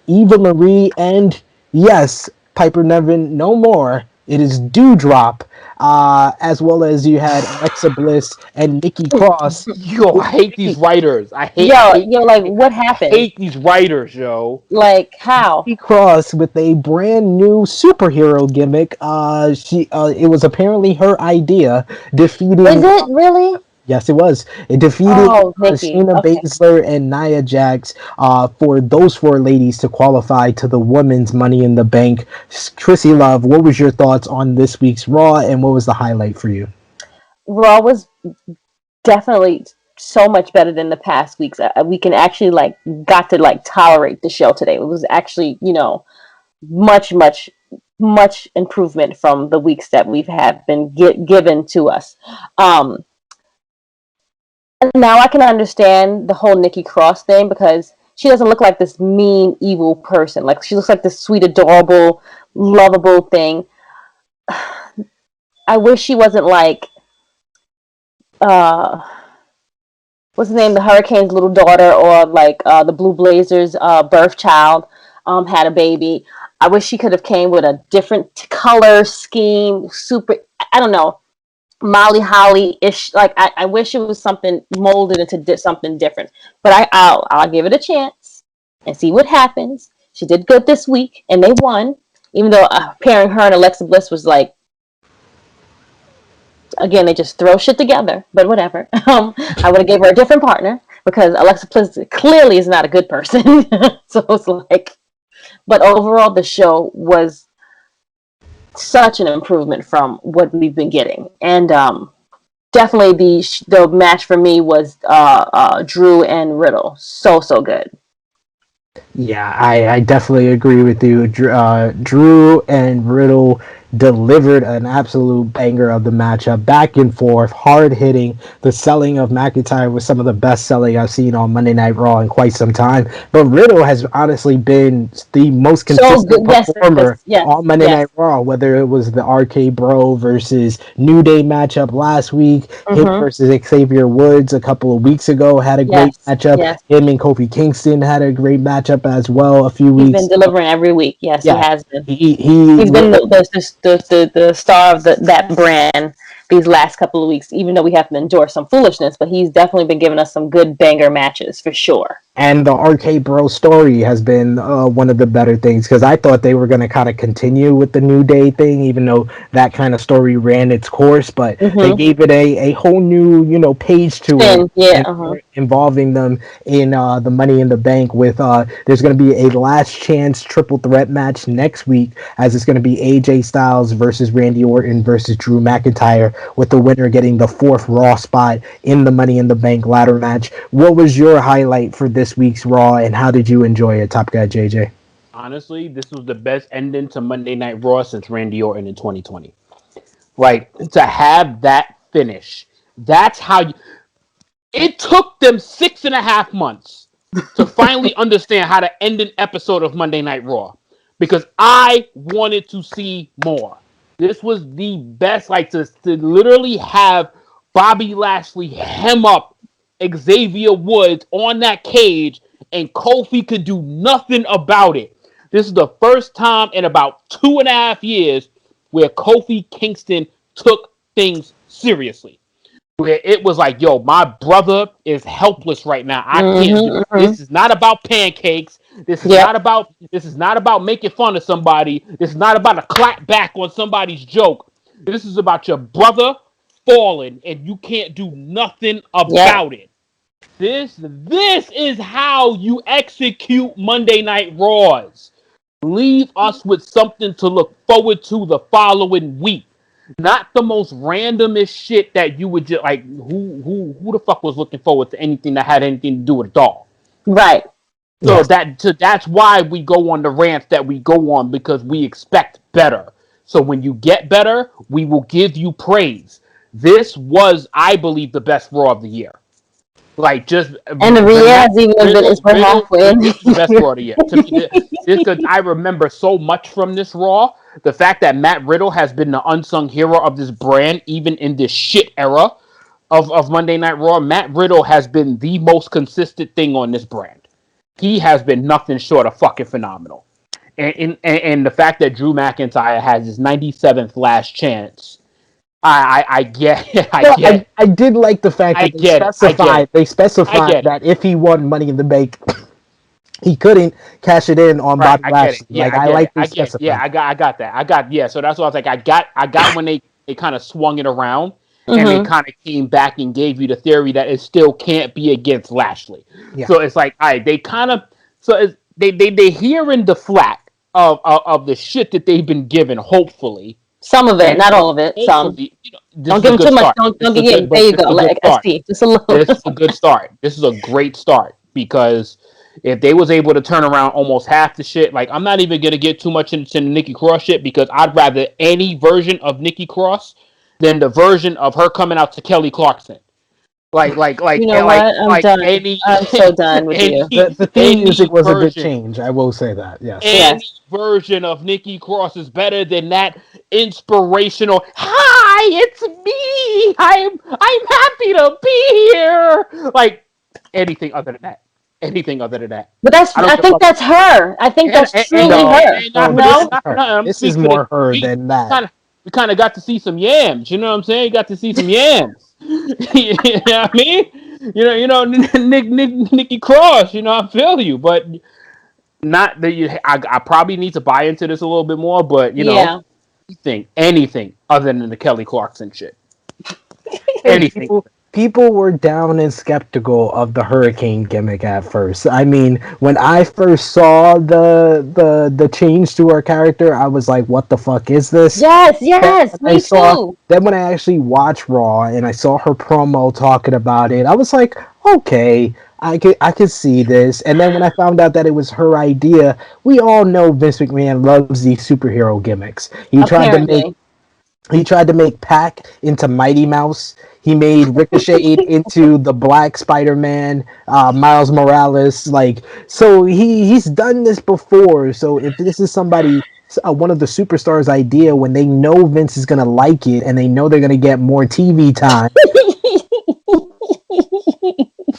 Eva Marie and, yes, Piper Niven no more. It is Dewdrop. As well as you had Alexa Bliss and Nikki Cross. Yo, I hate these writers. I hate like, what happened? I hate these writers, yo. Like, how? Nikki Cross with a brand new superhero gimmick. It was apparently her idea, defeating. Is it really? Yes, it was. It defeated Shayna Baszler and Nia Jax for those four ladies to qualify to the women's Money in the Bank. Krssi Love, what was your thoughts on this week's Raw, and what was the highlight for you? Raw was definitely so much better than the past weeks. We can actually got to tolerate the show today. It was actually much improvement from the weeks that we've had been given to us. Now I can understand the whole Nikki Cross thing, because she doesn't look like this mean, evil person. Like, she looks like this sweet, adorable, lovable thing. I wish she wasn't like, what's the name? The Hurricane's little daughter, or the Blue Blazers' birth child had a baby. I wish she could have came with a different color scheme. I don't know. Molly Holly-ish. I wish it was something molded into something different. But I'll give it a chance and see what happens. She did good this week, and they won. Even though pairing her and Alexa Bliss was again, they just throw shit together. But whatever. I would have gave her a different partner, because Alexa Bliss clearly is not a good person. So it's but overall, the show was such an improvement from what we've been getting, and definitely the match for me was Drew and Riddle. So good. Yeah, I definitely agree with you. Drew and Riddle delivered an absolute banger of the matchup, back and forth, hard hitting. The selling of McIntyre was some of the best selling I've seen on Monday Night Raw in quite some time. But Riddle has honestly been the most consistent performer on Monday Night Raw, whether it was the RK Bro versus New Day matchup last week, him versus Xavier Woods a couple of weeks ago had a great matchup. Him and Kofi Kingston had a great matchup as well a few weeks. He's been delivering every week. Yes, he has been. He's been the star of that brand these last couple of weeks, even though we have to endure some foolishness, but he's definitely been giving us some good banger matches for sure. And the RK Bro story has been one of the better things, because I thought they were going to kind of continue with the New Day thing, even though that kind of story ran its course, but they gave it a whole new, page to it, involving them in the Money in the Bank with, there's going to be a last chance triple threat match next week, as it's going to be AJ Styles versus Randy Orton versus Drew McIntyre, with the winner getting the 4th Raw spot in the Money in the Bank ladder match. What was your highlight for this week's Raw, and how did you enjoy it, Top Guy JJ? Honestly, this was the best ending to Monday Night Raw since Randy Orton in 2020. Like, to have that finish, that's how it took them 6.5 months to finally understand how to end an episode of Monday Night Raw, because I wanted to see more. This was the best, to literally have Bobby Lashley hem up Xavier Woods on that cage, and Kofi could do nothing about it. This is the first time in about 2.5 years where Kofi Kingston took things seriously. where it was like, yo, my brother is helpless right now. I can't do this. Is not about pancakes. This is not about making fun of somebody. This is not about a clap back on somebody's joke. This is about your brother falling and you can't do nothing about it. This is how you execute Monday Night Raws. Leave us with something to look forward to the following week. Not the most randomest shit that you would just like. Who the fuck was looking forward to anything that had anything to do with a dog? Right. So that's why we go on the rants that we go on, because we expect better. So when you get better, we will give you praise. This was, I believe, the best Raw of the year. Like just and the Riyadh's even a bit. We're halfway in. This is the best Raw of the year. To me, this I remember so much from this Raw. The fact that Matt Riddle has been the unsung hero of this brand, even in this shit era of Monday Night Raw, Matt Riddle has been the most consistent thing on this brand. He has been nothing short of fucking phenomenal. And the fact that Drew McIntyre has his 97th last chance, I get. I did like the fact that they specified that if he won Money in the Bank, he couldn't cash it in on Bobby Lashley. I got that. So that's what I was like. I got when they kind of swung it around and they kind of came back and gave you the theory that it still can't be against Lashley. Yeah. So it's like, all right, they kind of they hearing the flack of the shit that they've been given. Hopefully, some of it, not all of it. Some. Don't give them too much. Don't give him. There you go. Like SP, just a little. This is a good start. This is a great start, because if they was able to turn around almost half the shit, like, I'm not even gonna get too much into the Nikki Cross shit, because I'd rather any version of Nikki Cross than the version of her coming out to Kelly Clarkson. Like you know what? I'm done. I'm so done with you. The theme music was a good change. I will say that. Yes. Any version of Nikki Cross is better than that inspirational. Hi, it's me. I'm happy to be here. Like anything other than that. But I think that's her. I think that's truly her. This is more her than that. We kind of got to see some yams. You know what I'm saying? You got to see some yams. You know what I mean? You know, Nikki Cross. You know, I feel you, but not that I probably need to buy into this a little bit more. But you know, anything other than the Kelly Clarkson shit. Anything. People were down and skeptical of the Hurricane gimmick at first. I mean, when I first saw the change to her character, I was like, "What the fuck is this?" Yes, me too. Then when I actually watched Raw and I saw her promo talking about it, I was like, "Okay, I could see this." And then when I found out that it was her idea, we all know Vince McMahon loves these superhero gimmicks. He tried to make Pac into Mighty Mouse. He made Ricochet into the Black Spider-Man, Miles Morales. So he's done this before. So if this is somebody, one of the superstars' idea, when they know Vince is gonna like it and they know they're gonna get more TV time.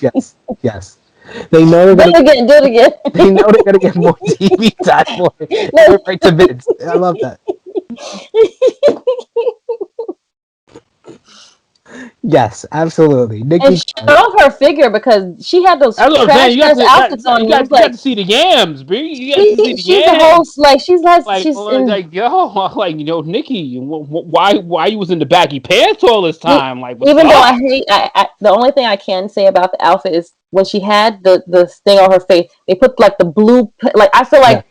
Yes. They know they're gonna do it again. They know they're gonna get more TV time for it. Right to Vince. I love that. Yes, absolutely. Nikki, and showed off her figure, because she had those trash outfits on. You got to see the yams, B. You got to see the she's yams. The host, Nikki, why you was in the baggy pants all this time? Even though I hate, the only thing I can say about the outfit is when she had the thing on her face, they put like the blue, I feel like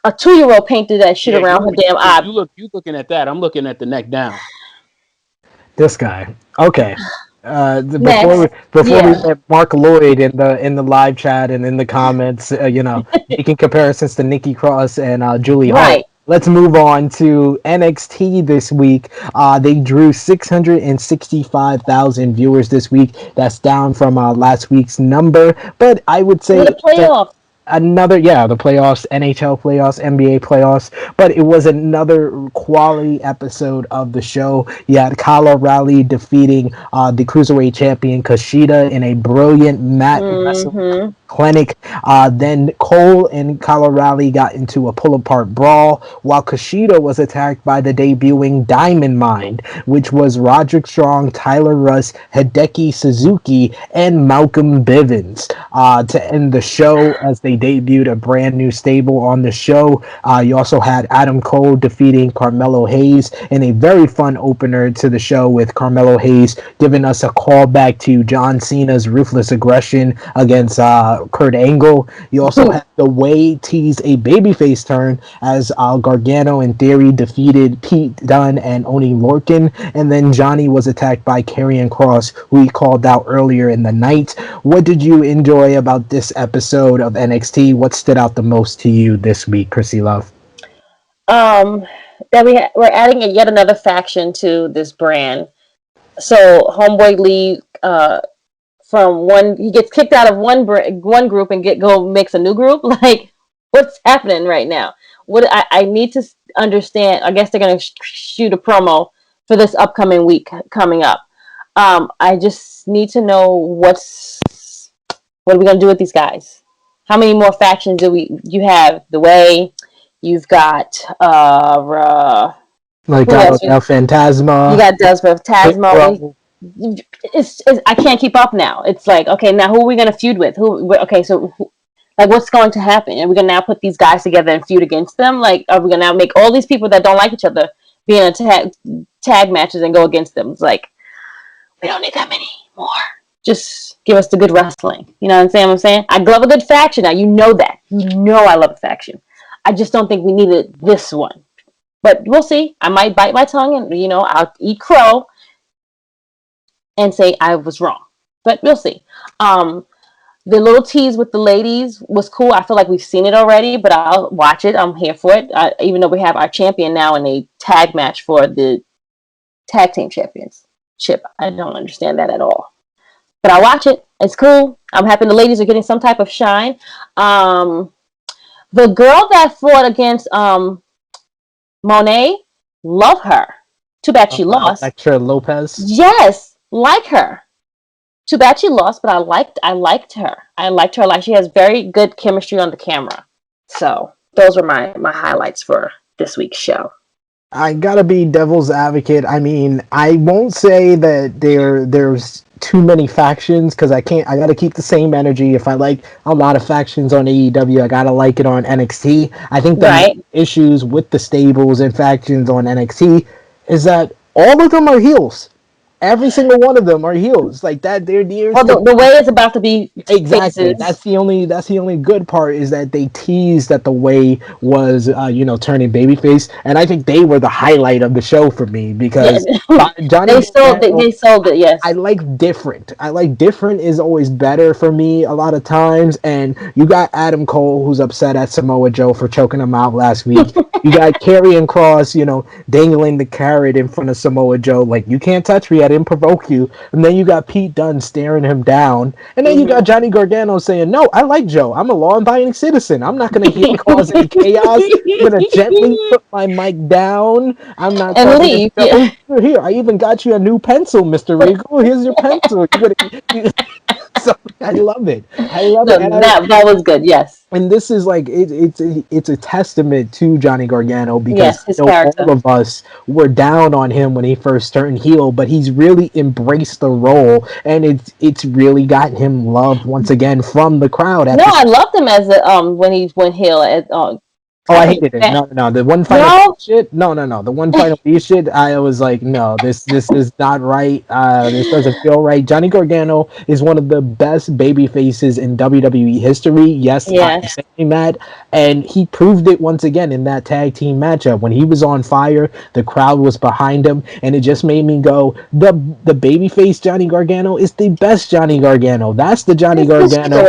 a 2-year-old painted that shit around her damn eye. You looking at that? I'm looking at the neck down. This guy. Okay. Before we met Mark Lloyd in the live chat and in the comments, making comparisons to Nikki Cross and Julie Hart. Let's move on to NXT this week. They drew 665,000 viewers this week. That's down from last week's number, but I would say the playoffs. The playoffs, NHL playoffs, NBA playoffs, but it was another quality episode of the show. You had Kyle O'Reilly defeating the Cruiserweight champion Kushida in a brilliant mat wrestling clinic. Then Cole and Kyle O'Reilly got into a pull-apart brawl, while Kushida was attacked by the debuting Diamond Mine, which was Roderick Strong, Tyler Russ, Hideki Suzuki, and Malcolm Bivens. To end the show, as they debuted a brand new stable on the show, you also had Adam Cole defeating Carmelo Hayes in a very fun opener to the show, with Carmelo Hayes giving us a callback to John Cena's Ruthless Aggression against Kurt Angle. You also had the Way tease a babyface turn as Gargano and Theory defeated Pete Dunne and Oney Lorcan, and then Johnny was attacked by Karrion Kross, who he called out earlier in the night. What did you enjoy about this episode of NXT? What stood out the most to you this week, Krssi Love? That we're adding yet another faction to this brand. So Homeboy Lee, from one, he gets kicked out of one group and go makes a new group. Like, what's happening right now? What I need to understand. I guess they're gonna shoot a promo for this upcoming week coming up. I just need to know what are we gonna do with these guys? How many more factions you have? The Way, you've got Phantasma. You got Phantasma. It's I can't keep up now. It's like, okay, now who are we gonna feud with? Like, what's going to happen? Are we gonna now put these guys together and feud against them? Like, are we gonna now make all these people that don't like each other be in tag matches and go against them? It's like, we don't need that many more. Just give us the good wrestling. You know what I'm saying? I love a good faction. Now, you know that. You know I love a faction. I just don't think we needed this one. But we'll see. I might bite my tongue and, I'll eat crow and say I was wrong. But we'll see. The little tease with the ladies was cool. I feel like we've seen it already, but I'll watch it. I'm here for it. Even though we have our champion now in a tag match for the tag team championship. I don't understand that at all. But I watch it. It's cool. I'm happy the ladies are getting some type of shine. The girl that fought against Monet, love her. Too bad she lost. Electra Lopez. Yes, like her. Too bad she lost, but I liked her. I liked her. Like, she has very good chemistry on the camera. So those were my highlights for this week's show. I gotta be devil's advocate. I mean, I won't say that there's too many factions, because I gotta keep the same energy. If I like a lot of factions on AEW, I gotta like it on NXT. I think the main issues with the stables and factions on NXT is that all of them are heels. Every single one of them are heels. Like that, they're the Way is about to be exactly. That's the only good part, is that they teased that the Way was turning babyface, and I think they were the highlight of the show for me, because Johnny they sold it. Yes, I like different. Different is always better for me a lot of times. And you got Adam Cole, who's upset at Samoa Joe for choking him out last week. You got Karrion Kross, dangling the carrot in front of Samoa Joe, like, you can't touch me, I didn't provoke you. And then you got Pete Dunne staring him down. And then you got Johnny Gargano saying, no, I like Joe. I'm a law-abiding citizen. I'm not going to cause any chaos. I'm going to gently put my mic down. I'm not and leave. Yeah. Here, I even got you a new pencil, Mr. Regal. Here's your pencil. So I love it. That was good. Yes. And this is like it's a testament to Johnny Gargano, because all of us were down on him when he first turned heel, but he's really embraced the role, and it's really gotten him love once again from the crowd. I loved him as when he went heel. I hated it. No. The one final shit. No. The one final shit. I was like, no, this is not right. This doesn't feel right. Johnny Gargano is one of the best baby faces in WWE history. Yes. I'm saying that, and he proved it once again in that tag team matchup when he was on fire. The crowd was behind him, and it just made me go, the baby face Johnny Gargano is the best Johnny Gargano. That's the Johnny Gargano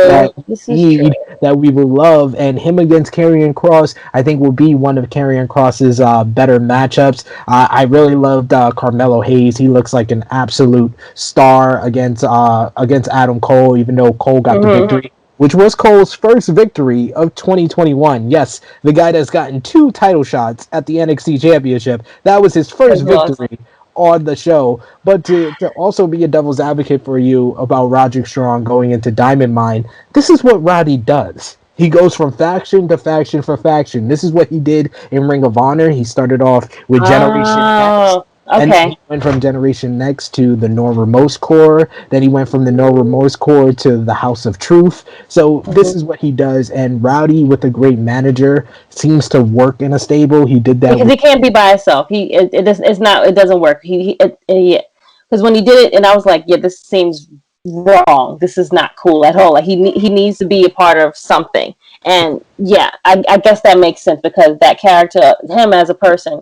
that we will love, and him against Karrion Kross, I think, will be one of Karrion Kross's better matchups. I really loved Carmelo Hayes. He looks like an absolute star against Adam Cole, even though Cole got the victory, which was Cole's first victory of 2021. Yes, the guy that's gotten 2 title shots at the NXT Championship. That was his first victory on the show. But to also be a devil's advocate for you about Roderick Strong going into Diamond Mine, this is what Roddy does. He goes from faction to faction for faction. This is what he did in Ring of Honor. He started off with Generation Next. Oh, And then okay. he went from Generation Next to the No Remorse Corps. Then he went from the No Remorse Corps to the House of Truth. So this is what he does. And Rowdy, with a great manager, seems to work in a stable. He did that Because with he can't be by himself. It's not, it doesn't work. Because when he did it, and I was like, yeah, this seems wrong. This is not cool at all. Like he needs to be a part of something. And yeah, I guess that makes sense because that character, him as a person,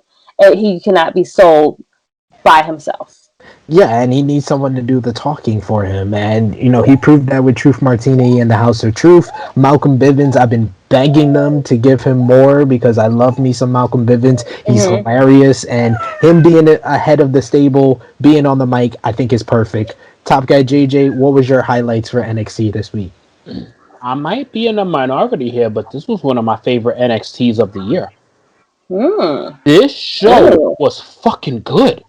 he cannot be sold by himself. Yeah, and he needs someone to do the talking for him. And, he proved that with Truth Martini and the House of Truth. Malcolm Bivens, I've been begging them to give him more because I love me some Malcolm Bivens. He's hilarious. And him being ahead of the stable, being on the mic, I think is perfect. Top Guy JJ, what was your highlights for NXT this week? I might be in a minority here, but this was one of my favorite NXTs of the year. This show was fucking good.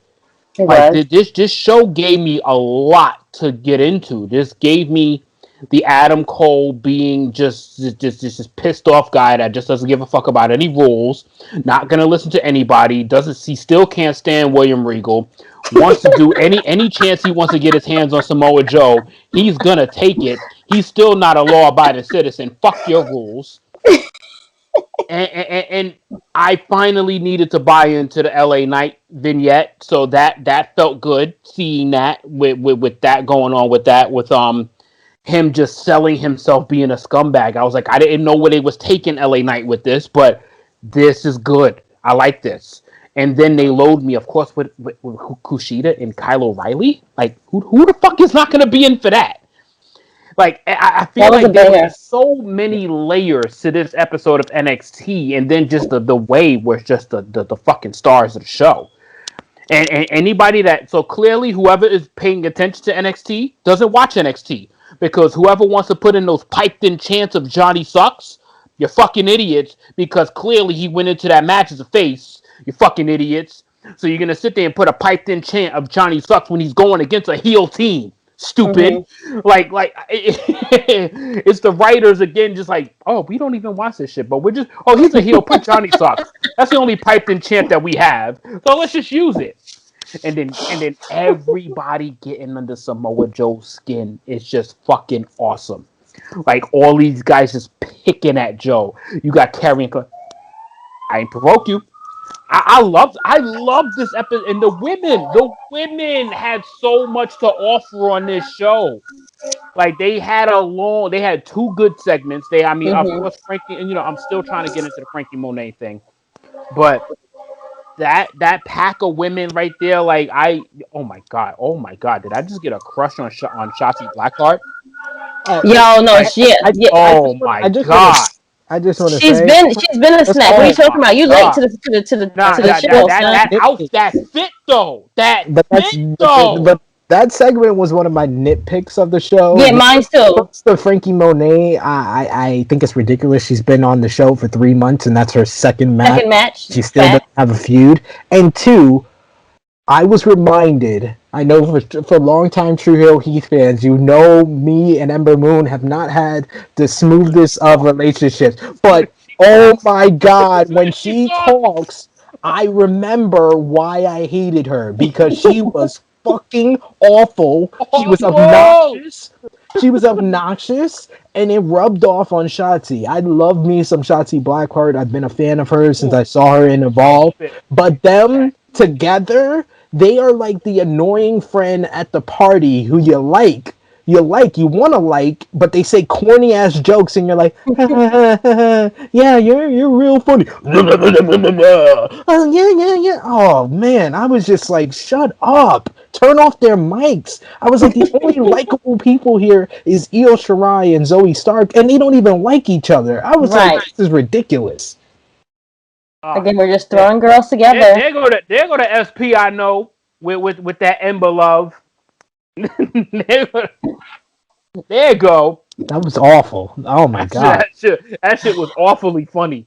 It Like was. this show gave me a lot to get into. This gave me the Adam Cole being just this pissed off guy that just doesn't give a fuck about any rules, not gonna listen to anybody, he still can't stand William Regal, wants to do any chance he wants to get his hands on Samoa Joe, he's gonna take it. He's still not a law-abiding citizen. Fuck your rules. And I finally needed to buy into the LA Knight vignette, so that felt good seeing that with that going on with him just selling himself being a scumbag. I was like, I didn't know where they was taking LA Knight with this, but this is good. I like this. And then they load me, of course, with Kushida and Kyle O'Reilly. Like, who the fuck is not going to be in for that? Like, I feel like there were so many layers to this episode of NXT, and then just the way was just the fucking stars of the show. And anybody so clearly whoever is paying attention to NXT doesn't watch NXT, because whoever wants to put in those piped in chants of Johnny sucks, you're fucking idiots, because clearly he went into that match as a face. You fucking idiots. So you're gonna sit there and put a piped in chant of Johnny sucks when he's going against a heel team. Stupid. Like it's the writers again, just like, oh, we don't even watch this shit, but we're just, oh, he's a heel, put Johnny sucks. That's the only piped in chant that we have, so let's just use it. And then everybody getting under Samoa Joe's skin is just fucking awesome. Like, all these guys just picking at Joe. You got Karrion. I ain't provoke you. I love this episode, and the women had so much to offer on this show. Like, they had two good segments. Of course, Frankie, and I'm still trying to get into the Frankie Monet thing, but that pack of women right there, like, oh my god, did I just get a crush on Shotzi Blackheart? Yo, no, shit. Oh my god. I just want to She's say been a snack. What are you talking about? You late to the show, that fit though. But that segment was one of my nitpicks of the show. Yeah, mine too. The Frankie Monet, I think it's ridiculous. She's been on the show for 3 months, and that's her second match. She still doesn't have a feud. And two, I was reminded, I know for long-time Tru Heel Heat fans, me and Ember Moon have not had the smoothest of relationships. But, oh my god, when she talks, I remember why I hated her. Because she was fucking awful. She was obnoxious. And it rubbed off on Shotzi. I love me some Shotzi Blackheart. I've been a fan of hers since I saw her in Evolve. But them together, they are like the annoying friend at the party who you want to like, but they say corny ass jokes, and you're like, yeah, you're real funny. Oh yeah. Oh man, I was just like, shut up, turn off their mics. I was like, the only likable people here is Io Shirai and Zoe Stark, and they don't even like each other. I was like, this is ridiculous. Again, we're just throwing girls together. There go to SP. I know with that Ember love. There you go. That was awful. Oh my god. That shit was awfully funny.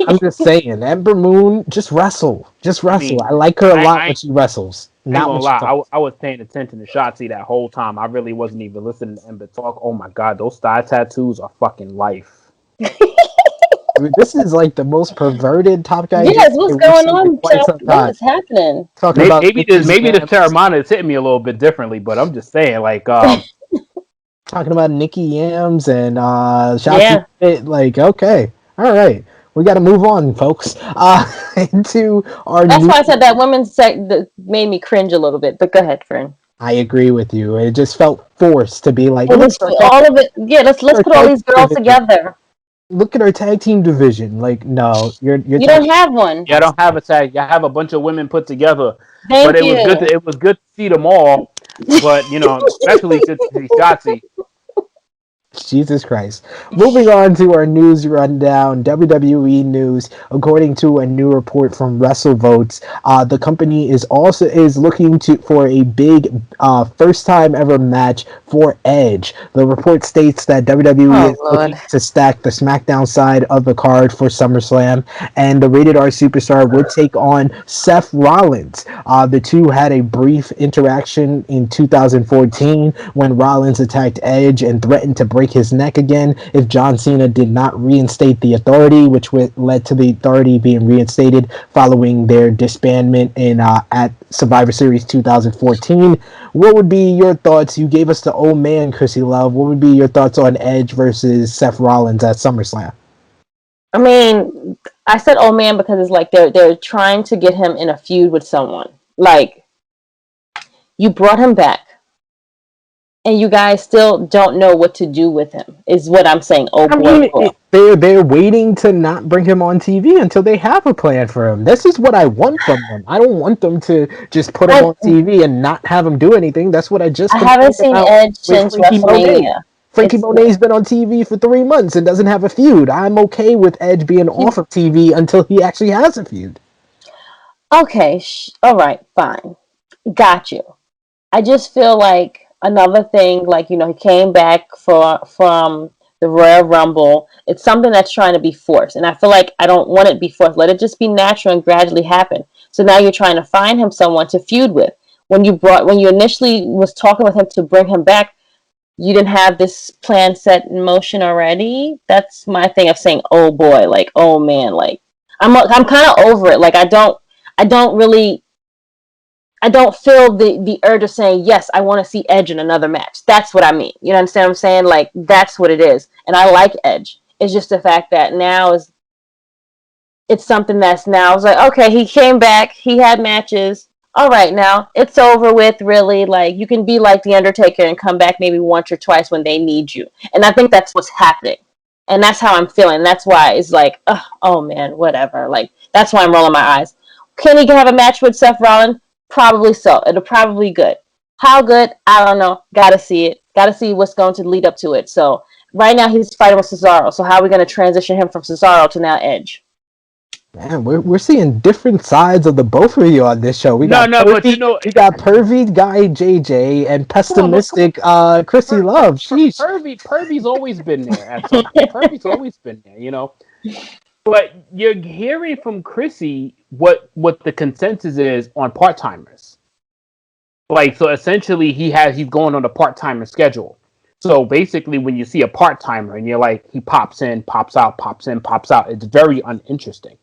I'm just saying, Ember Moon, just wrestle. Just I wrestle. mean, I like her a lot I when she wrestles. ain't Not gonna when she lie. talks. I was paying attention to Shotzi that whole time. I really wasn't even listening to Ember talk. Oh my god, those thigh tattoos are fucking life. Dude, this is like the most perverted Top Guy Yes, JJ what's we've going seen in on, quite Chuck? some What time. is happening? Talking about Nikki's Maybe this yams, Terramana is hitting me a little bit differently, but I'm just saying, like, talking about Nikki Yams and Shotzi Yeah, Fit. Like, okay, all right, we got to move on, folks. Into our that's new. why I said that women's sect that made me cringe a little bit. But go ahead, friend. I agree with you. It just felt forced to be like, It look was at our all of it. Yeah, let's our put all tag these team girls division. together. Look at our tag team division. Like, no, your You tag don't have one. yeah, I don't have a tag. I have a bunch of women put together, but Thank you. it was good to see them all. But especially good to see Shotzi. Jesus Christ. Moving on to our news rundown, WWE news. According to a new report from WrestleVotes, the company is looking for a big first time ever match for Edge. The report states that WWE Oh is looking Lord. to stack the SmackDown side of the card for SummerSlam, and the Rated R superstar would take on Seth Rollins. The two had a brief interaction in 2014 when Rollins attacked Edge and threatened to break his neck again if John Cena did not reinstate the Authority, which led to the Authority being reinstated following their disbandment in at Survivor Series 2014. What would be your thoughts? You gave us the old man, Krssi Love. What would be your thoughts on Edge versus Seth Rollins at SummerSlam? I mean, I said oh man because it's like they're trying to get him in a feud with someone. Like you brought him back and you guys still don't know what to do with him. Is what I'm saying. Oh I boy, mean, cool. they're waiting to not bring him on TV until they have a plan for him. This is what I want from them. I don't want them to just put him I on TV and not have him do anything. That's what I just I haven't complained seen about Edge with since Frankie Monet. WrestleMania. Frankie It's Monet's been on TV for 3 months and doesn't have a feud. I'm okay with Edge being he's off of TV until he actually has a feud. okay. All right, fine. Got you. I just feel like another thing, like he came back from the Royal Rumble. It's something that's trying to be forced, and I feel like I don't want it to be forced. Let it just be natural and gradually happen. So now you're trying to find him someone to feud with. When you initially was talking with him to bring him back, you didn't have this plan set in motion already. That's my thing of saying, oh boy, like oh man, like I'm kind of over it. Like I don't really I don't feel the urge of saying yes. I want to see Edge in another match. That's what I mean. You know understand what I'm saying? Like that's what it is. And I like Edge. It's just the fact that now it's something that's now it's like okay, he came back, he had matches. All right, now it's over with. Really, like you can be like the Undertaker and come back maybe once or twice when they need you. And I think that's what's happening. And that's how I'm feeling. That's why it's like, oh man, whatever. Like that's why I'm rolling my eyes. Can he have a match with Seth Rollins? Probably so. It'll probably be good. How good? I don't know. Gotta see it. Gotta see what's going to lead up to it. So right now he's fighting with Cesaro. So how are we going to transition him from Cesaro to now Edge? Man, we're seeing different sides of the both of you on this show. No, but We got pervy guy JJ and come on, pessimistic Krssi Love. Sheesh. Pervy's always been there at some point. Pervy's always been there. But you're hearing from Krssi what the consensus is on part timers. Like so, essentially, he's going on a part timer schedule. So basically, when you see a part timer and you're like, he pops in, pops out, pops in, pops out, it's very uninteresting.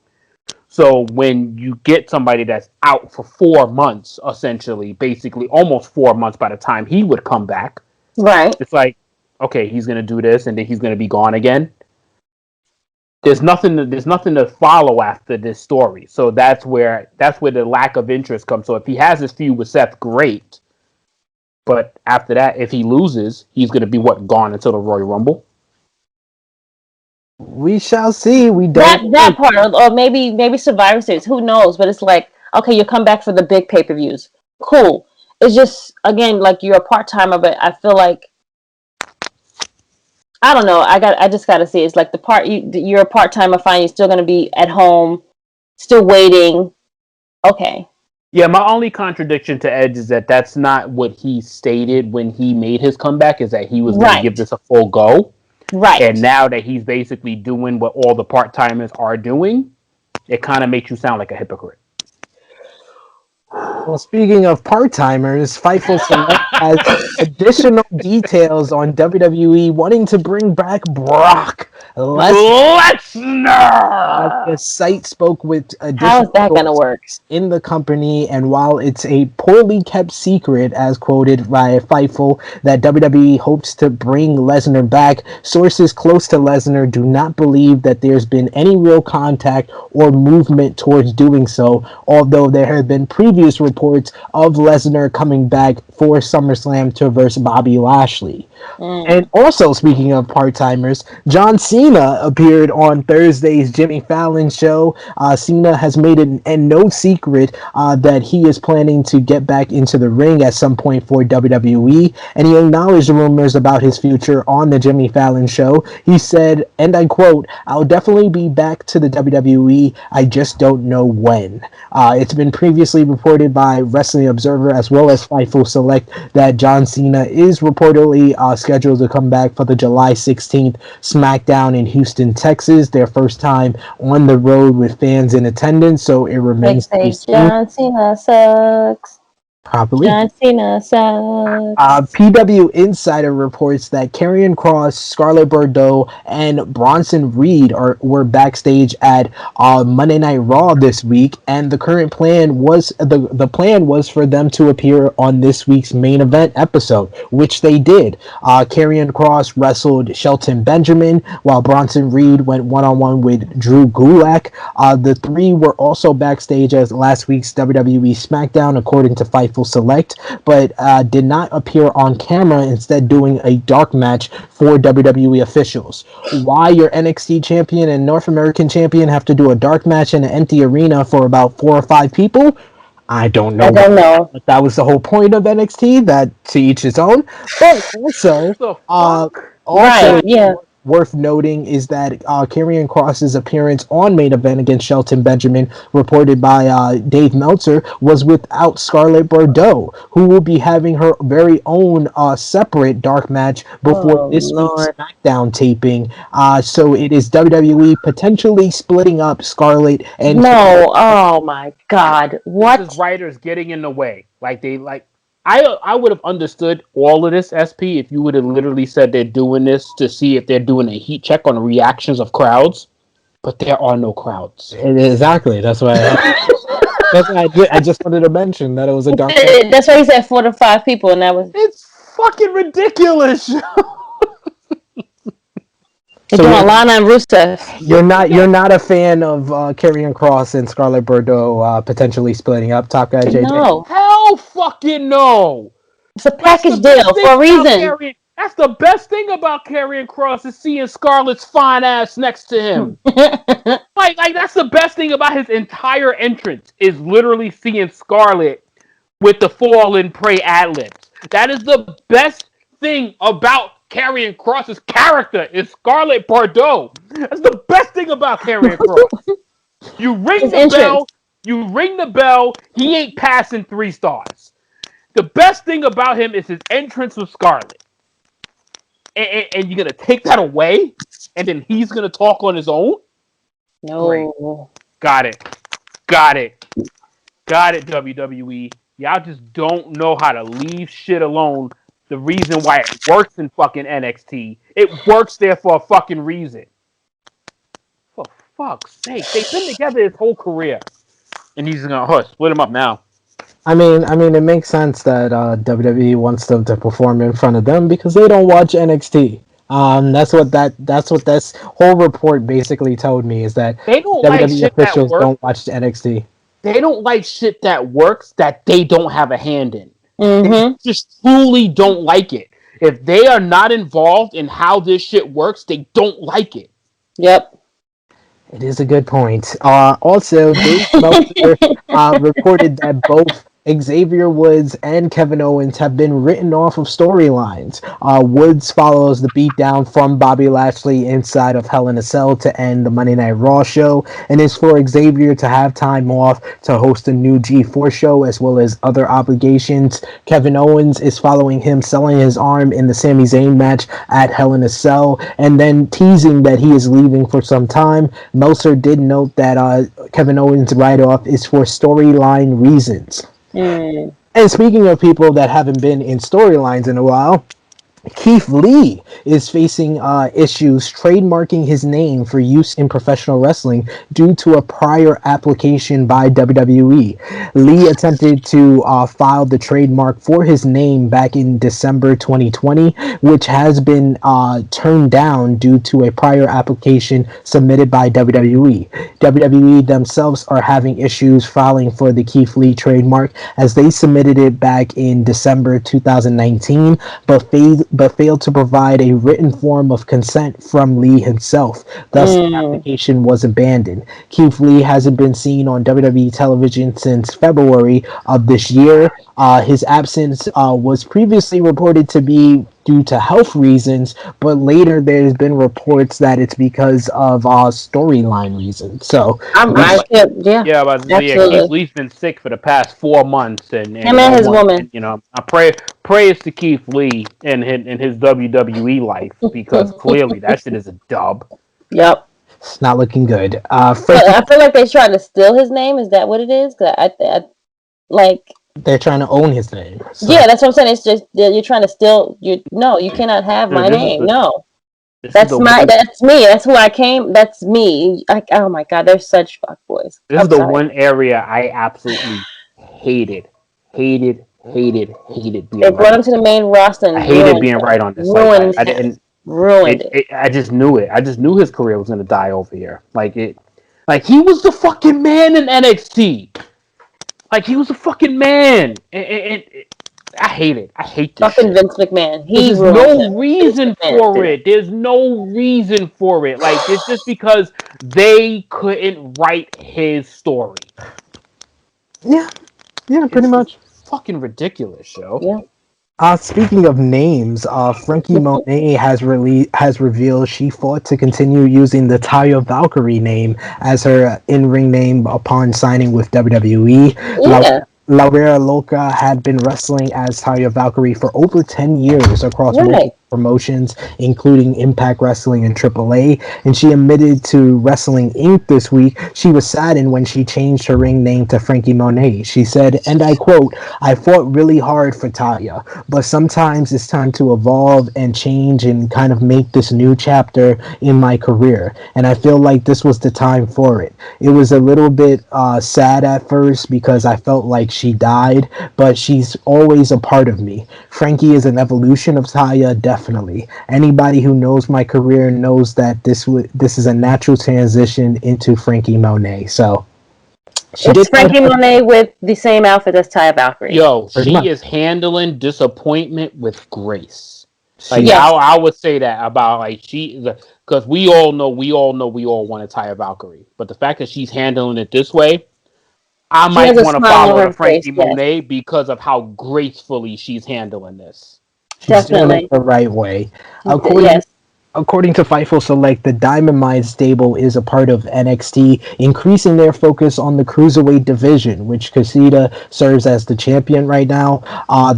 So when you get somebody that's out for 4 months, essentially, basically almost 4 months by the time he would come back, Right. it's like, okay, he's gonna do this and then he's gonna be gone again. There's nothing to follow after this story. So that's where the lack of interest comes. So if he has his feud with Seth, great. But after that, if he loses, he's gonna be gone until the Royal Rumble. We shall see. We That don't that know. part, or maybe Survivor Series. Who knows? But it's like, okay, you come back for the big pay per views. Cool. It's just again like you're a part timer, but I feel like I don't know. I just got to see. It's like you're a part timer. Fine, you're still gonna be at home, still waiting. Okay, Yeah, my only contradiction to Edge is that that's not what he stated when he made his comeback, is that he was going to give this a full go. Right. And now that he's basically doing what all the part-timers are doing, it kind of makes you sound like a hypocrite. Well, speaking of part-timers, Fightful Select has additional details on WWE wanting to bring back Brock Lesnar. The site spoke with additional How is that going to work? in the company, and while it's a poorly kept secret, as quoted by Fightful, that WWE hopes to bring Lesnar back, sources close to Lesnar do not believe that there's been any real contact or movement towards doing so, although there have been previous reports of Lesnar coming back for SummerSlam to verse Bobby Lashley. And also, speaking of part-timers, John Cena appeared on Thursday's Jimmy Fallon show. Cena has made it no secret that he is planning to get back into the ring at some point for WWE, and he acknowledged the rumors about his future on the Jimmy Fallon show. He said, and I quote, "I'll definitely be back to the WWE, I just don't know when." It's been previously reported by Wrestling Observer as well as Fightful Select that John Cena is reportedly scheduled to come back for the July 16th SmackDown in Houston, Texas, their first time on the road with fans in attendance, so it remains to be seen. John Cena sucks. Probably. John Cena sucks. PW Insider reports that Karrion Kross, Scarlett Bordeaux, and Bronson Reed were backstage at Monday Night Raw this week, and the current plan was the plan was for them to appear on this week's main event episode, which they did. Karrion Kross wrestled Shelton Benjamin, while Bronson Reed went one-on-one with Drew Gulak. The three were also backstage at last week's WWE SmackDown, according to Fightful Select, but did not appear on camera, instead doing a dark match for WWE officials. Why your NXT champion and North American champion have to do a dark match in an empty arena for about 4 or 5 people? I don't know. But that was the whole point of NXT, that to each his own. But also, worth noting is that Karrion Kross's appearance on Main Event against Shelton Benjamin, reported by Dave Meltzer, was without Scarlett Bordeaux, who will be having her very own separate dark match before this week's SmackDown taping. So it is WWE potentially splitting up Scarlett and... No, oh my God. What? This is writers getting in the way. I would have understood all of this, SP, if you would have literally said they're doing this to see if they're doing a heat check on the reactions of crowds, but there are no crowds. Exactly. That's why I just wanted to mention that it was a dark... That's why he said 4 to 5 people, and that was... It's fucking ridiculous. They're doing Lana and Rusev. You're not a fan of Karrion Kross and Scarlett Bordeaux potentially splitting up, Top Guy JJ? No. Hell fucking no. It's a package deal for a reason. That's the best thing about Karrion Kross, is seeing Scarlett's fine ass next to him. like that's the best thing about his entire entrance, is literally seeing Scarlett with the fall and pray ad-libs. That is the best thing about Karrion Kross's character, is Scarlett Bordeaux. That's the best thing about Karrion Kross. You ring the bell, he ain't passing 3 stars. The best thing about him is his entrance with Scarlett. And you're going to take that away? And then he's going to talk on his own? No. Great. Got it, WWE. Y'all just don't know how to leave shit alone. The reason why it works in fucking NXT. It works there for a fucking reason. For fuck's sake. They've been together his whole career. And he's gonna split him up now. I mean, it makes sense that WWE wants them to perform in front of them because they don't watch NXT. That's what this whole report basically told me, is that they don't WWE like officials don't watch NXT. They don't like shit that works that they don't have a hand in. Mm-hmm. They just truly don't like it. If they are not involved in how this shit works, they don't like it. Yep. It is a good point. Also, Dave Meltzer reported that both Xavier Woods and Kevin Owens have been written off of storylines. Woods follows the beatdown from Bobby Lashley inside of Hell in a Cell to end the Monday Night Raw show, and is for Xavier to have time off to host a new G4 show as well as other obligations. Kevin Owens is following him selling his arm in the Sami Zayn match at Hell in a Cell, and then teasing that he is leaving for some time. Meltzer did note that Kevin Owens' write-off is for storyline reasons. Mm. And speaking of people that haven't been in storylines in a while, Keith Lee is facing issues trademarking his name for use in professional wrestling due to a prior application by WWE. Lee attempted to file the trademark for his name back in December 2020, which has been turned down due to a prior application submitted by WWE. WWE themselves are having issues filing for the Keith Lee trademark as they submitted it back in December 2019, but failed to provide a written form of consent from Lee himself. Thus, the application was abandoned. Keith Lee hasn't been seen on WWE television since February of this year. His absence was previously reported to be due to health reasons, but later there's been reports that it's because of storyline reasons. So, yeah, but Keith Lee's been sick for the past 4 months, and him and his woman. And, you know, I praise to Keith Lee in his WWE life, because clearly that shit is a dub. Yep. It's not looking good. I feel like they're trying to steal his name. Is that what it is? They're trying to own his name. So. Yeah, that's what I'm saying. It's just you're trying to steal. No, you cannot have my name. No, that's me. That's who I came. That's me. Oh my god, they're such fuckboys. This is the one area I absolutely hated being. They brought him to the main roster. And I hated being right on this. Ruined it. I just knew it. I just knew his career was gonna die over here. Like he was the fucking man in NXT. Like, he was a fucking man. And I hate it. I hate this fucking shit. Vince McMahon. There's no reason for it. There's no reason for it. Like, it's just because they couldn't write his story. Yeah, pretty much. Fucking ridiculous, yo. Yeah. Speaking of names, Frankie Monet has revealed she fought to continue using the Taya Valkyrie name as her in-ring name upon signing with WWE. Yeah. Laura Loca had been wrestling as Taya Valkyrie for over 10 years across multiple promotions, including Impact Wrestling and AAA, and she admitted to Wrestling Inc. this week she was saddened when she changed her ring name to Frankie Monet. She said, and I quote, "I fought really hard for Taya, but sometimes it's time to evolve and change and kind of make this new chapter in my career, and I feel like this was the time for it. It was a little bit sad at first because I felt like she died, but she's always a part of me. Frankie is an evolution of Taya, definitely. Anybody who knows my career knows that this is a natural transition into Frankie Monet." So it's Frankie Monet with the same outfit as Taya Valkyrie. Yo, she is handling disappointment with grace. Like, I would say that about, like, because we all know we all wanted Taya Valkyrie, but the fact that she's handling it this way, I might want to follow Frankie Monet because of how gracefully she's handling this. She's doing it the right way. According to Fightful Select, the Diamond Mine stable is a part of NXT, increasing their focus on the Cruiserweight division, which Krssi serves as the champion right now.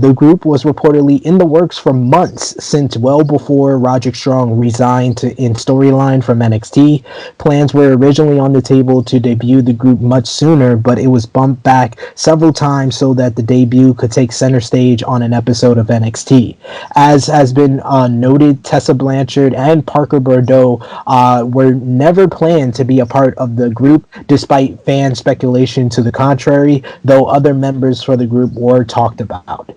The group was reportedly in the works for months, since well before Roderick Strong resigned in storyline from NXT. Plans were originally on the table to debut the group much sooner, but it was bumped back several times so that the debut could take center stage on an episode of NXT. As has been noted, Tessa Blanchard and Parker Bordeaux were never planned to be a part of the group, despite fan speculation to the contrary, though other members for the group were talked about.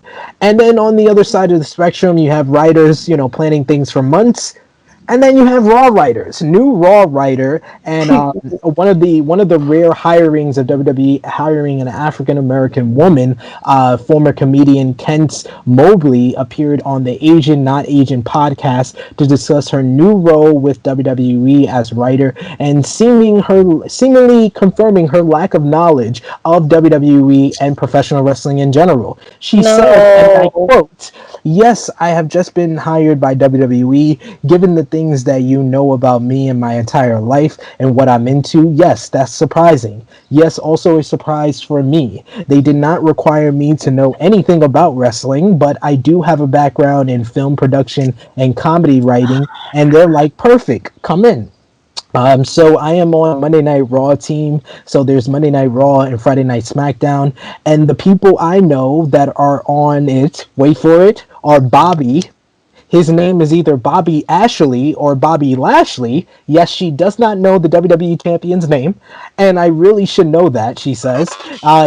And then on the other side of the spectrum, you have writers, planning things for months, And then you have Raw writers, new Raw writer, and one of the rare hirings of WWE, hiring an African American woman. Former comedian Kent Mobley appeared on the Asian Not Asian podcast to discuss her new role with WWE as writer, and seemingly confirming her lack of knowledge of WWE and professional wrestling in general. She said, and I quote, "Yes, I have just been hired by WWE. Given the things that you know about me and my entire life and what I'm into, yes, that's surprising. Yes, also a surprise for me. They did not require me to know anything about wrestling, but I do have a background in film production and comedy writing, and they're like, perfect, come in." So I am on Monday Night Raw team. So there's Monday Night Raw and Friday Night SmackDown. And the people I know that are on it, wait for it, are Bobby. His name is either Bobby Ashley or Bobby Lashley. Yes, she does not know the WWE champion's name, and I really should know that, she says.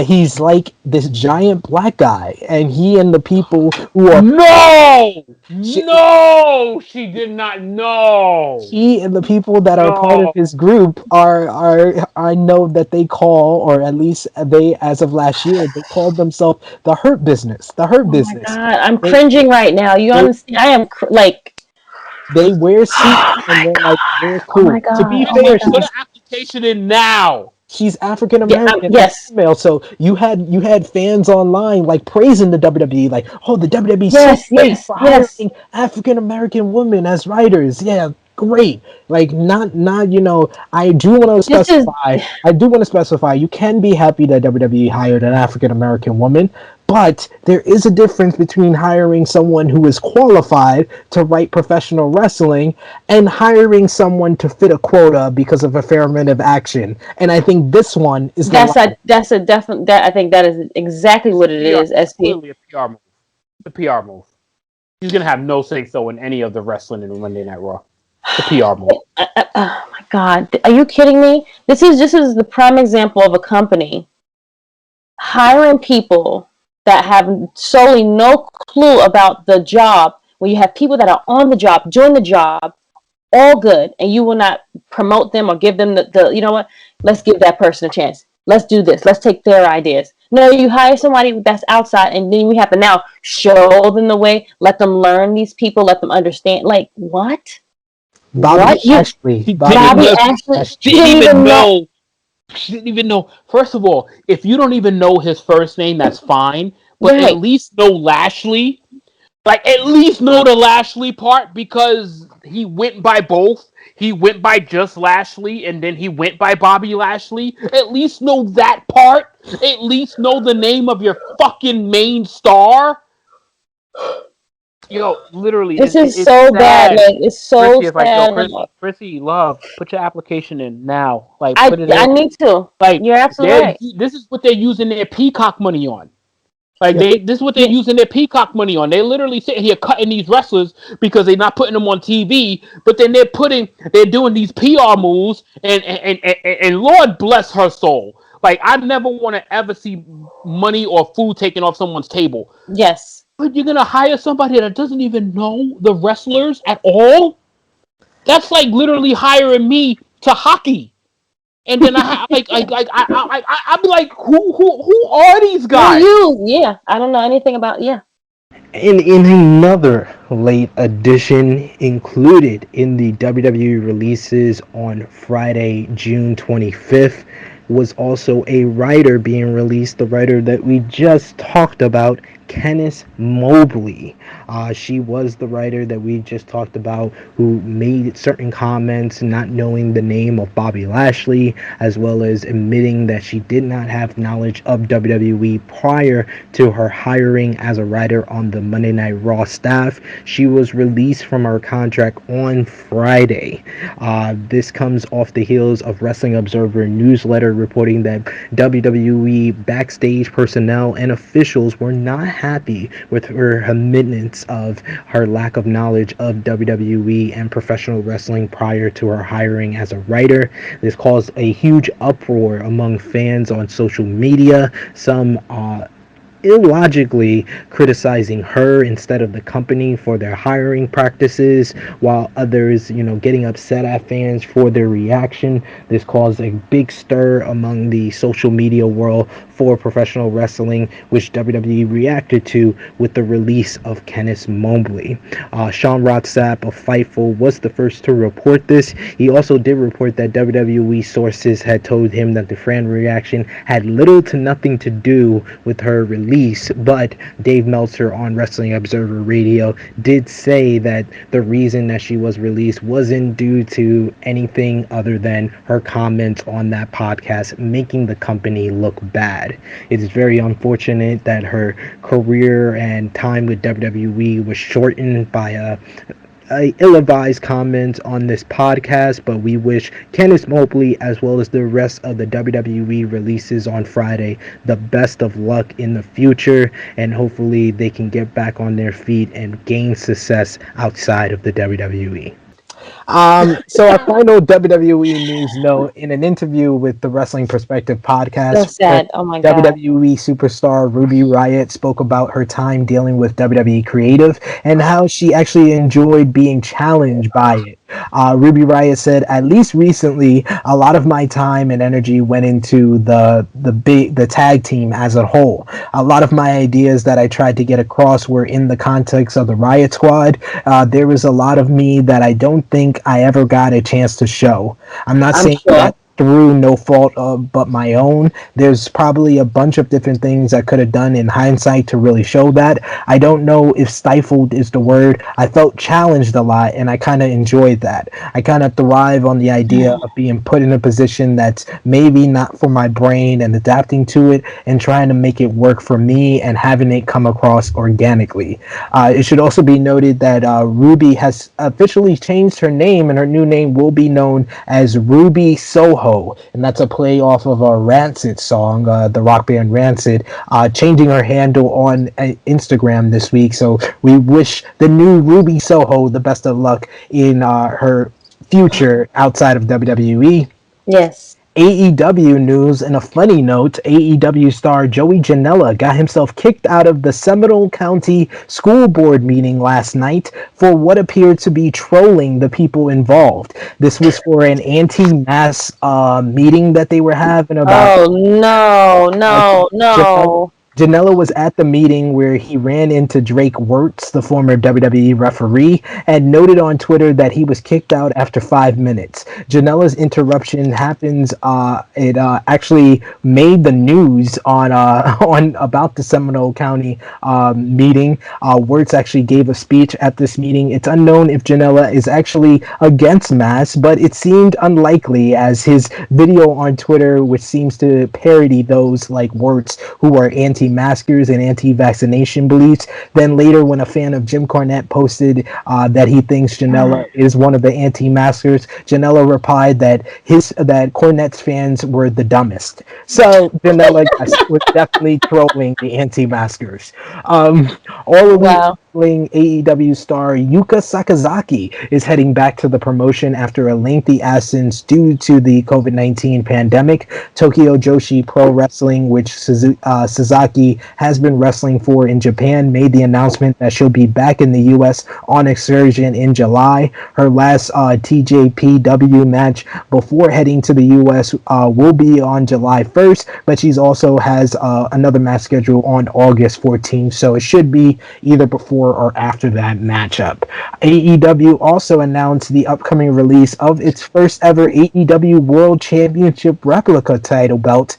He's like this giant black guy, and he and the people who are... No! No! She did not know! He and the people that are part of his group are I know that they call, or at least they, as of last year, they called themselves the Hurt Business. The Hurt Business. Oh my God, I'm cringing right now. You understand? I am like... They wear suits and they're like, they're cool. Oh my God. To be fair, Put an application in now. She's African American, yes. female. So you had fans online like praising the WWE, like, oh, the WWE for hiring African American women as writers. Yeah, great. Like, not I do want to specify. I do want to specify. You can be happy that WWE hired an African American woman. But there is a difference between hiring someone who is qualified to write professional wrestling and hiring someone to fit a quota because of affirmative action. And I think this one is that's a definite. I think that is exactly what it is. Clearly a PR move. The PR move. He's gonna have no say so in any of the wrestling in Monday Night Raw. The PR move. Oh my God, are you kidding me? This is the prime example of a company hiring people that have solely no clue about the job, when you have people that are on the job, doing the job, all good, and you will not promote them or give them the you know what, let's give that person a chance. Let's do this. Let's take their ideas. No, you hire somebody that's outside, and then we have to now show them the way, let them learn these people, let them understand. Like, what? Bobby Ashley. Bobby Ashley didn't even know. She didn't even know. First of all, if you don't even know his first name, that's fine. But at least know Lashley. Like, at least know the Lashley part, because he went by both. He went by just Lashley, and then he went by Bobby Lashley. At least know that part. At least know the name of your fucking main star. Yo, literally, this is so sad. Bad. Like, it's so Krssi sad. Like, Krssi, love, put your application in now. Like, I put it in. I need to. Like, you're absolutely right. This is what they're using their Peacock money on. Like, this is what they're using their Peacock money on. They literally sit here cutting these wrestlers because they're not putting them on TV, but then they're doing these PR moves, and Lord bless her soul. Like, I never want to ever see money or food taken off someone's table. Yes. But you're gonna hire somebody that doesn't even know the wrestlers at all? That's like literally hiring me to hockey, and then I'd be like, who are these guys? Yeah, I don't know anything about And in another late edition included in the WWE releases on Friday, June 25th, was also a writer being released, the writer that we just talked about, Kenneth Mobley. She was the writer that we just talked about who made certain comments not knowing the name of Bobby Lashley, as well as admitting that she did not have knowledge of WWE prior to her hiring as a writer on the Monday Night Raw staff. She was released from her contract on Friday. This comes off the heels of Wrestling Observer newsletter reporting that WWE backstage personnel and officials were not happy with her admittance of her lack of knowledge of WWE and professional wrestling prior to her hiring as a writer. This caused a huge uproar among fans on social media. Some illogically criticizing her instead of the company for their hiring practices, while others, getting upset at fans for their reaction. This caused a big stir among the social media world for professional wrestling, which WWE reacted to with the release of Kenneth Mobley. Sean Rossap of Fightful was the first to report this. He also did report that WWE sources had told him that the fan reaction had little to nothing to do with her release, but Dave Meltzer on Wrestling Observer Radio did say that the reason that she was released wasn't due to anything other than her comments on that podcast making the company look bad. It is very unfortunate that her career and time with WWE was shortened by a ill-advised comments on this podcast, but we wish Kenneth Mobley as well as the rest of the WWE releases on Friday the best of luck in the future, and hopefully they can get back on their feet and gain success outside of the WWE. So our final WWE news note: in an interview with the Wrestling Perspective podcast, So sad. Oh my God. WWE superstar Ruby Riott spoke about her time dealing with WWE Creative and how she actually enjoyed being challenged by it. Ruby Riott said, "At least recently, a lot of my time and energy went into the tag team as a whole. A lot of my ideas that I tried to get across were in the context of the Riott Squad. There was a lot of me that I don't think I ever got a chance to show. I'm not saying sure. that through no fault of but my own. There's probably a bunch of different things I could have done in hindsight to really show that. I don't know if stifled is the word. I felt challenged a lot, and I kind of enjoyed that. I kind of thrive on the idea of being put in a position that's maybe not for my brain and adapting to it and trying to make it work for me and having it come across organically." It should also be noted that Ruby has officially changed her name, and her new name will be known as Ruby Soho, and that's a play off of a Rancid song, the rock band Rancid, changing her handle on Instagram this week. So we wish the new Ruby Soho the best of luck in her future outside of WWE. Yes. AEW news. In a funny note, AEW star Joey Janela got himself kicked out of the Seminole County School Board meeting last night for what appeared to be trolling the people involved. This was for an anti-mask meeting that they were having about... Oh, no. Janela was at the meeting where he ran into Drake Wirtz, the former WWE referee, and noted on Twitter that he was kicked out after 5 minutes. Janela's interruption happens. It actually made the news on about the Seminole County meeting. Wirtz actually gave a speech at this meeting. It's unknown if Janela is actually against masks, but it seemed unlikely as his video on Twitter, which seems to parody those like Wirtz who are anti-maskers and anti-vaccination beliefs. Then later, when a fan of Jim Cornette posted that he thinks Janela is one of the anti-maskers, Janela replied that Cornette's fans were the dumbest. So Janela was definitely trolling the anti-maskers. All of AEW star Yuka Sakazaki is heading back to the promotion after a lengthy absence due to the COVID-19 pandemic. Tokyo Joshi Pro Wrestling, which Sasaki has been wrestling for in Japan, made the announcement that she'll be back in the U.S. on Excursion in July. Her last TJPW match before heading to the U.S. Will be on July 1st, but she's also has another match scheduled on August 14th, so it should be either before or after that matchup. AEW also announced the upcoming release of its first ever AEW World Championship replica title belt.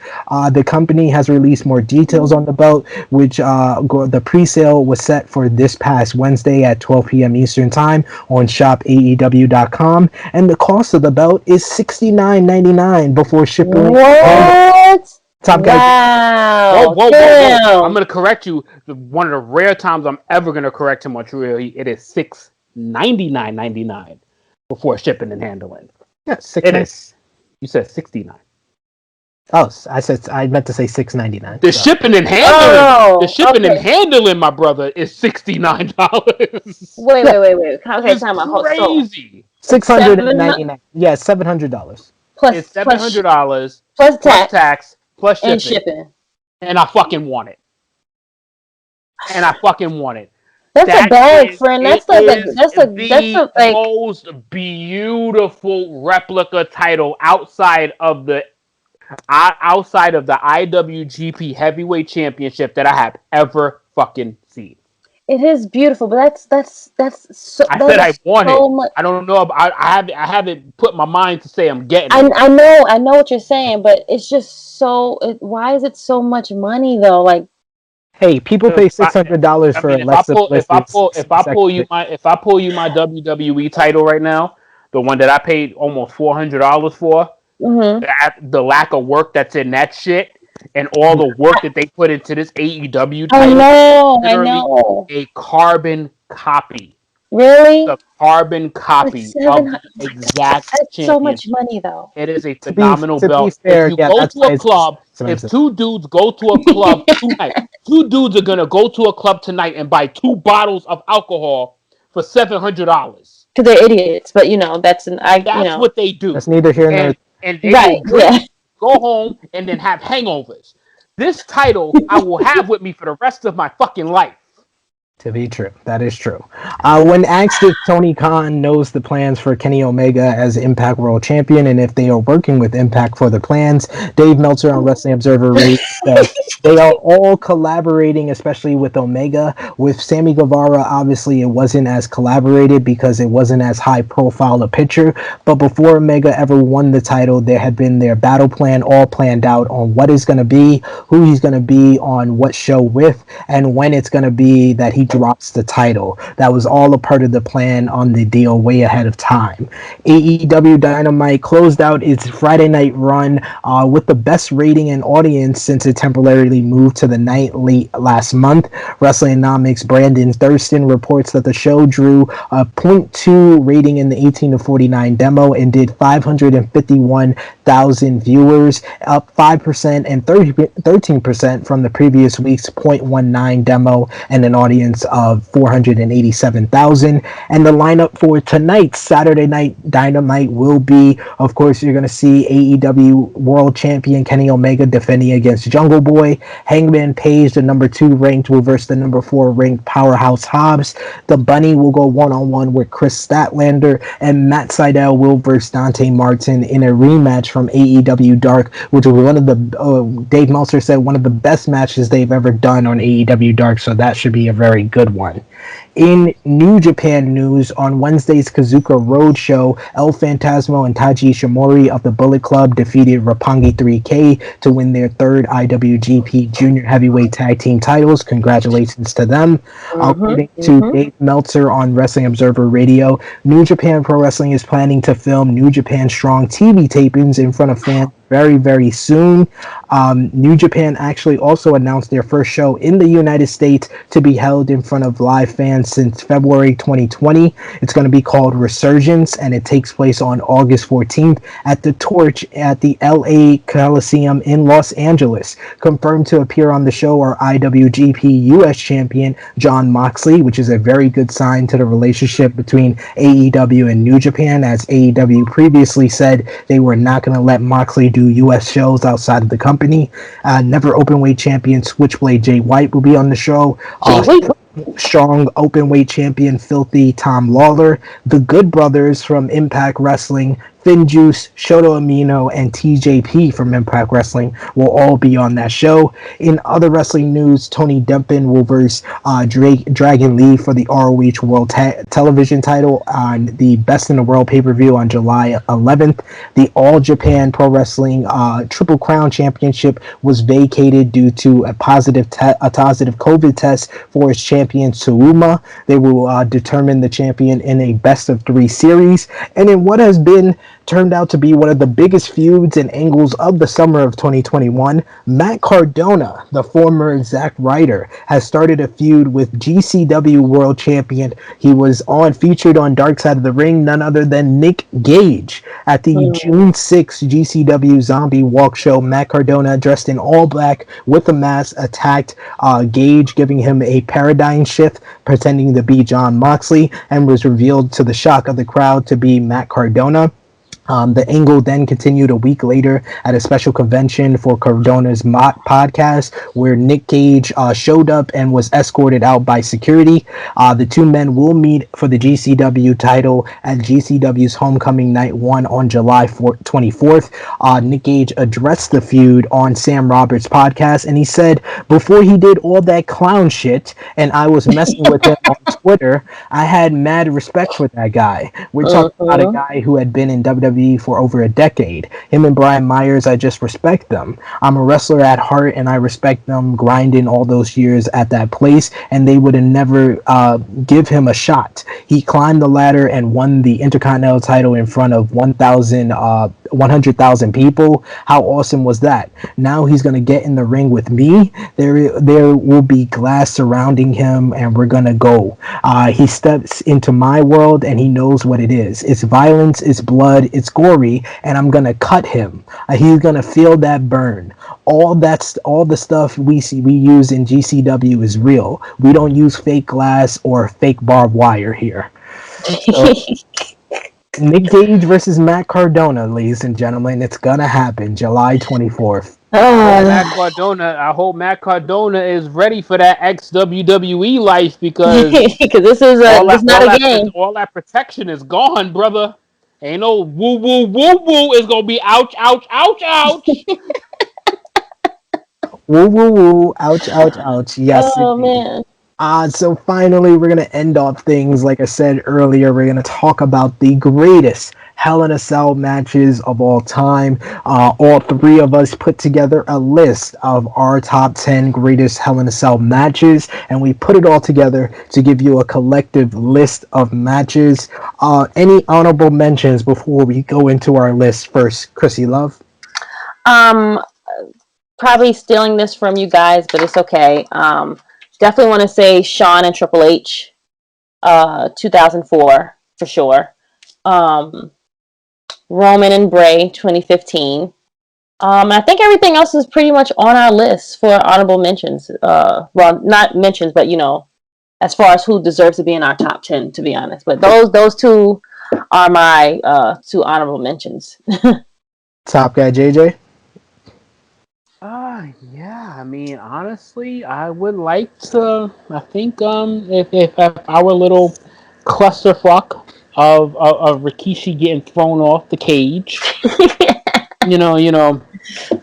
The company has released more details on the belt, which the pre-sale was set for this past Wednesday at 12 p.m. Eastern Time on shopaew.com, and the cost of the belt is $69.99 before shipping. What? Top guy. Wow. Whoa. I'm going to correct you. One of the rare times I'm ever going to correct him on Tru Heel Heat, it is $699.99 before shipping and handling. Yeah, it is. You said 69. Oh, I meant to say $6.99. The shipping and handling. The shipping and handling, my brother, is $69. Wait. Okay, time out. Crazy. $699. Yeah, $700. It's $700 plus tax plus shipping. And shipping. And I fucking want it. and I fucking won it. That's a That bag, is, friend. it That's like a is that's the a like. most beautiful replica title outside of the IWGP Heavyweight Championship that I have ever fucking seen. It is beautiful, but I that said I is want it. so much. I don't know. I haven't put my mind to say I'm getting it. I know what you're saying, but it's just so. Why is it so much money though? Like, Hey, people pay $600 I for mean, Alexa Bliss's if I pull you second. my WWE title right now, the one that I paid almost $400 for, mm-hmm. the lack of work that's in that shit, and all the work that they put into this AEW I title, I literally know. a carbon copy. Really? The carbon But copy of the 700. exact That's so much championship. money, though. It is a To be phenomenal to be belt. If fair, you yeah, go that's to why a it's club, if expensive. two dudes go to a club tonight, two dudes are gonna go to a club tonight and buy 2 bottles of alcohol for $700. Because they're idiots, but that's That's what they do, That's neither here nor and they will right, drink, yeah. go home, and then have hangovers. This title I will have with me for the rest of my fucking life. To be true. That is true. When asked if Tony Khan knows the plans for Kenny Omega as Impact World Champion and if they are working with Impact for the plans, Dave Meltzer on Wrestling Observer Radio said they are all collaborating, especially with Omega. With Sammy Guevara, obviously it wasn't as collaborated because it wasn't as high profile a picture. But before Omega ever won the title, there had been their battle plan all planned out on what is going to be, who he's going to be on what show with, and when it's going to be that he drops the title. That was all a part of the plan on the deal way ahead of time. AEW Dynamite closed out its Friday night run with the best rating and audience since it temporarily moved to the night late last month. Wrestlingonomics Brandon Thurston reports that the show drew a .2 rating in the 18 to 49 demo and did 551,000 viewers, up 5% and 13% from the previous week's .19 demo and an audience of 487,000. And the lineup for tonight's Saturday Night Dynamite will be, of course, you're going to see AEW World Champion Kenny Omega defending against Jungle Boy. Hangman Page, the number 2 ranked, will versus the number 4 ranked Powerhouse Hobbs. The Bunny will go one-on-one with Chris Statlander, and Matt Sydal will versus Dante Martin in a rematch from AEW Dark, which was one of the Dave Meltzer said one of the best matches they've ever done on AEW Dark, so that should be a very good one. In New Japan news, on Wednesday's Kazuka Road show, El Phantasmo and Taiji Ishimori of the Bullet Club defeated Roppongi 3K to win their 3rd IWGP Junior Heavyweight Tag Team titles. Congratulations to them. According to Dave Meltzer on Wrestling Observer Radio, New Japan Pro Wrestling is planning to film New Japan Strong TV tapings in front of fans very, very soon. New Japan actually also announced their first show in the United States to be held in front of live fans since February 2020. It's going to be called Resurgence, and it takes place on August 14th at the Torch at the LA Coliseum in Los Angeles. Confirmed to appear on the show are IWGP US Champion Jon Moxley, which is a very good sign to the relationship between AEW and New Japan, as AEW previously said they were not going to let Moxley do US shows outside of the company. Never Openweight Champion Switchblade Jay White will be on the show. Strong Openweight Champion Filthy Tom Lawler. The Good Brothers from Impact Wrestling, Finjuice, Shoto Amino, and TJP from Impact Wrestling will all be on that show. In other wrestling news, Tony Dempen will verse Dragon Lee for the ROH World Television title on the Best in the World pay-per-view on July 11th. The All Japan Pro Wrestling Triple Crown Championship was vacated due to a positive COVID test for its champion Suuma. They will determine the champion in a best-of-3 series. And in what has been turned out to be one of the biggest feuds and angles of the summer of 2021, Matt Cardona, the former Zack Ryder, has started a feud with GCW World Champion. He was featured on Dark Side of the Ring, none other than Nick Gage. At the June 6th GCW Zombie Walk show, Matt Cardona, dressed in all black with a mask, attacked Gage, giving him a paradigm shift, pretending to be Jon Moxley, and was revealed to the shock of the crowd to be Matt Cardona. The angle then continued a week later at a special convention for Cardona's podcast, where Nick Gage showed up and was escorted out by security. The two men will meet for the GCW title at GCW's Homecoming Night 1 on July 24th. Nick Gage addressed the feud on Sam Roberts' podcast, and he said, before he did all that clown shit and I was messing with him on Twitter, I had mad respect for that guy. We're talking about a guy who had been in WWE for over a decade. Him and Brian Myers, I just respect them. I'm a wrestler at heart, and I respect them grinding all those years at that place, and they would have never give him a shot. He climbed the ladder and won the Intercontinental title in front of 100,000 people. How awesome was that? Now he's going to get in the ring with me. There will be glass surrounding him, and we're going to go. He steps into my world, and he knows what it is. It's violence, it's blood, it's gory, and I'm gonna cut him. He's gonna feel that burn. All the stuff we use in GCW is real. We don't use fake glass or fake barbed wire here. So, Nick Gage versus Matt Cardona, ladies and gentlemen. It's gonna happen July 24th. Matt Cardona, I hope Matt Cardona is ready for that ex-WWE life because this is not a game. All that protection is gone, brother. Ain't no woo woo woo woo. It's gonna be ouch ouch ouch ouch. Woo woo woo, ouch ouch ouch. Yes. Oh man. So finally, we're gonna end off things. Like I said earlier, we're gonna talk about the greatest Hell in a Cell matches of all time. All three of us put together a list of our top 10 greatest Hell in a Cell matches, and we put it all together to give you a collective list of matches. Any honorable mentions before we go into our list first? Krssi Love? Probably stealing this from you guys, but it's okay. Definitely want to say Shawn and Triple H, 2004 for sure. Roman and Bray, 2015. I think everything else is pretty much on our list for honorable mentions. Well, not mentions, but as far as who deserves to be in our top 10, to be honest. But those two are my two honorable mentions. Top guy, JJ? Yeah. I mean, honestly, I would like to. I think if our little clusterfuck of Rikishi getting thrown off the cage,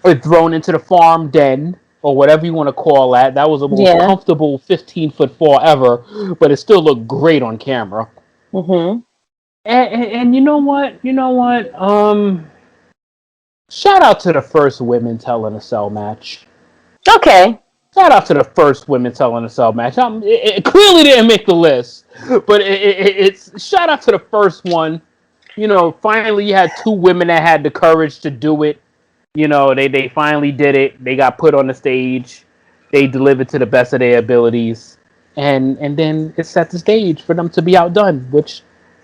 or thrown into the farm den or whatever you want to call that. That was the most comfortable 15-foot fall ever, but it still looked great on camera. Mm-hmm. And you know what? Shout out to the first women's Hell in a Cell match. Okay. Shout out to the first women's Hell in a Cell match. It clearly didn't make the list, but it's shout out to the first one. Finally you had two women that had the courage to do it. They finally did it. They got put on the stage. They delivered to the best of their abilities, and then it set the stage for them to be outdone, which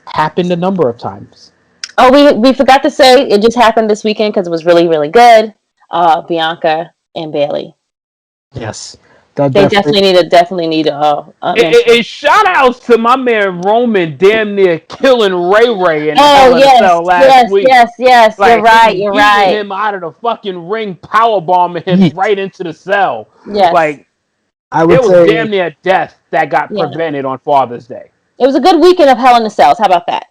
happened a number of times. Oh, we forgot to say it just happened this weekend because it was really, really good. Bianca and Bayley. Yes. They definitely need and shout outs to my man Roman damn near killing Ray in Hell in a Cell last week. Yes. Like, You're right. Him out of the fucking ring, powerbombing him right into the cell. Yes. Like, it was damn near death that got prevented on Father's Day. It was a good weekend of Hell in a Cells. How about that?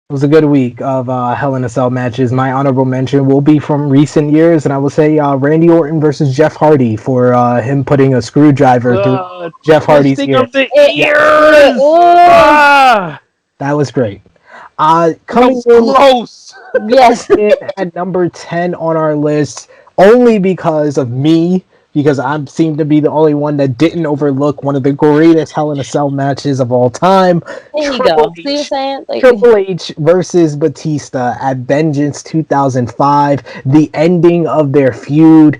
It was a good week of Hell in a Cell matches. My honorable mention will be from recent years, and I will say Randy Orton versus Jeff Hardy for him putting a screwdriver through Jeff Hardy's ear. Of the ears! That was great. Coming close. Yes, at number 10 on our list, only because of me. Because I seem to be the only one that didn't overlook one of the greatest Hell in a Cell matches of all time. There you go. See what you're saying? Triple H versus Batista at Vengeance 2005. The ending of their feud.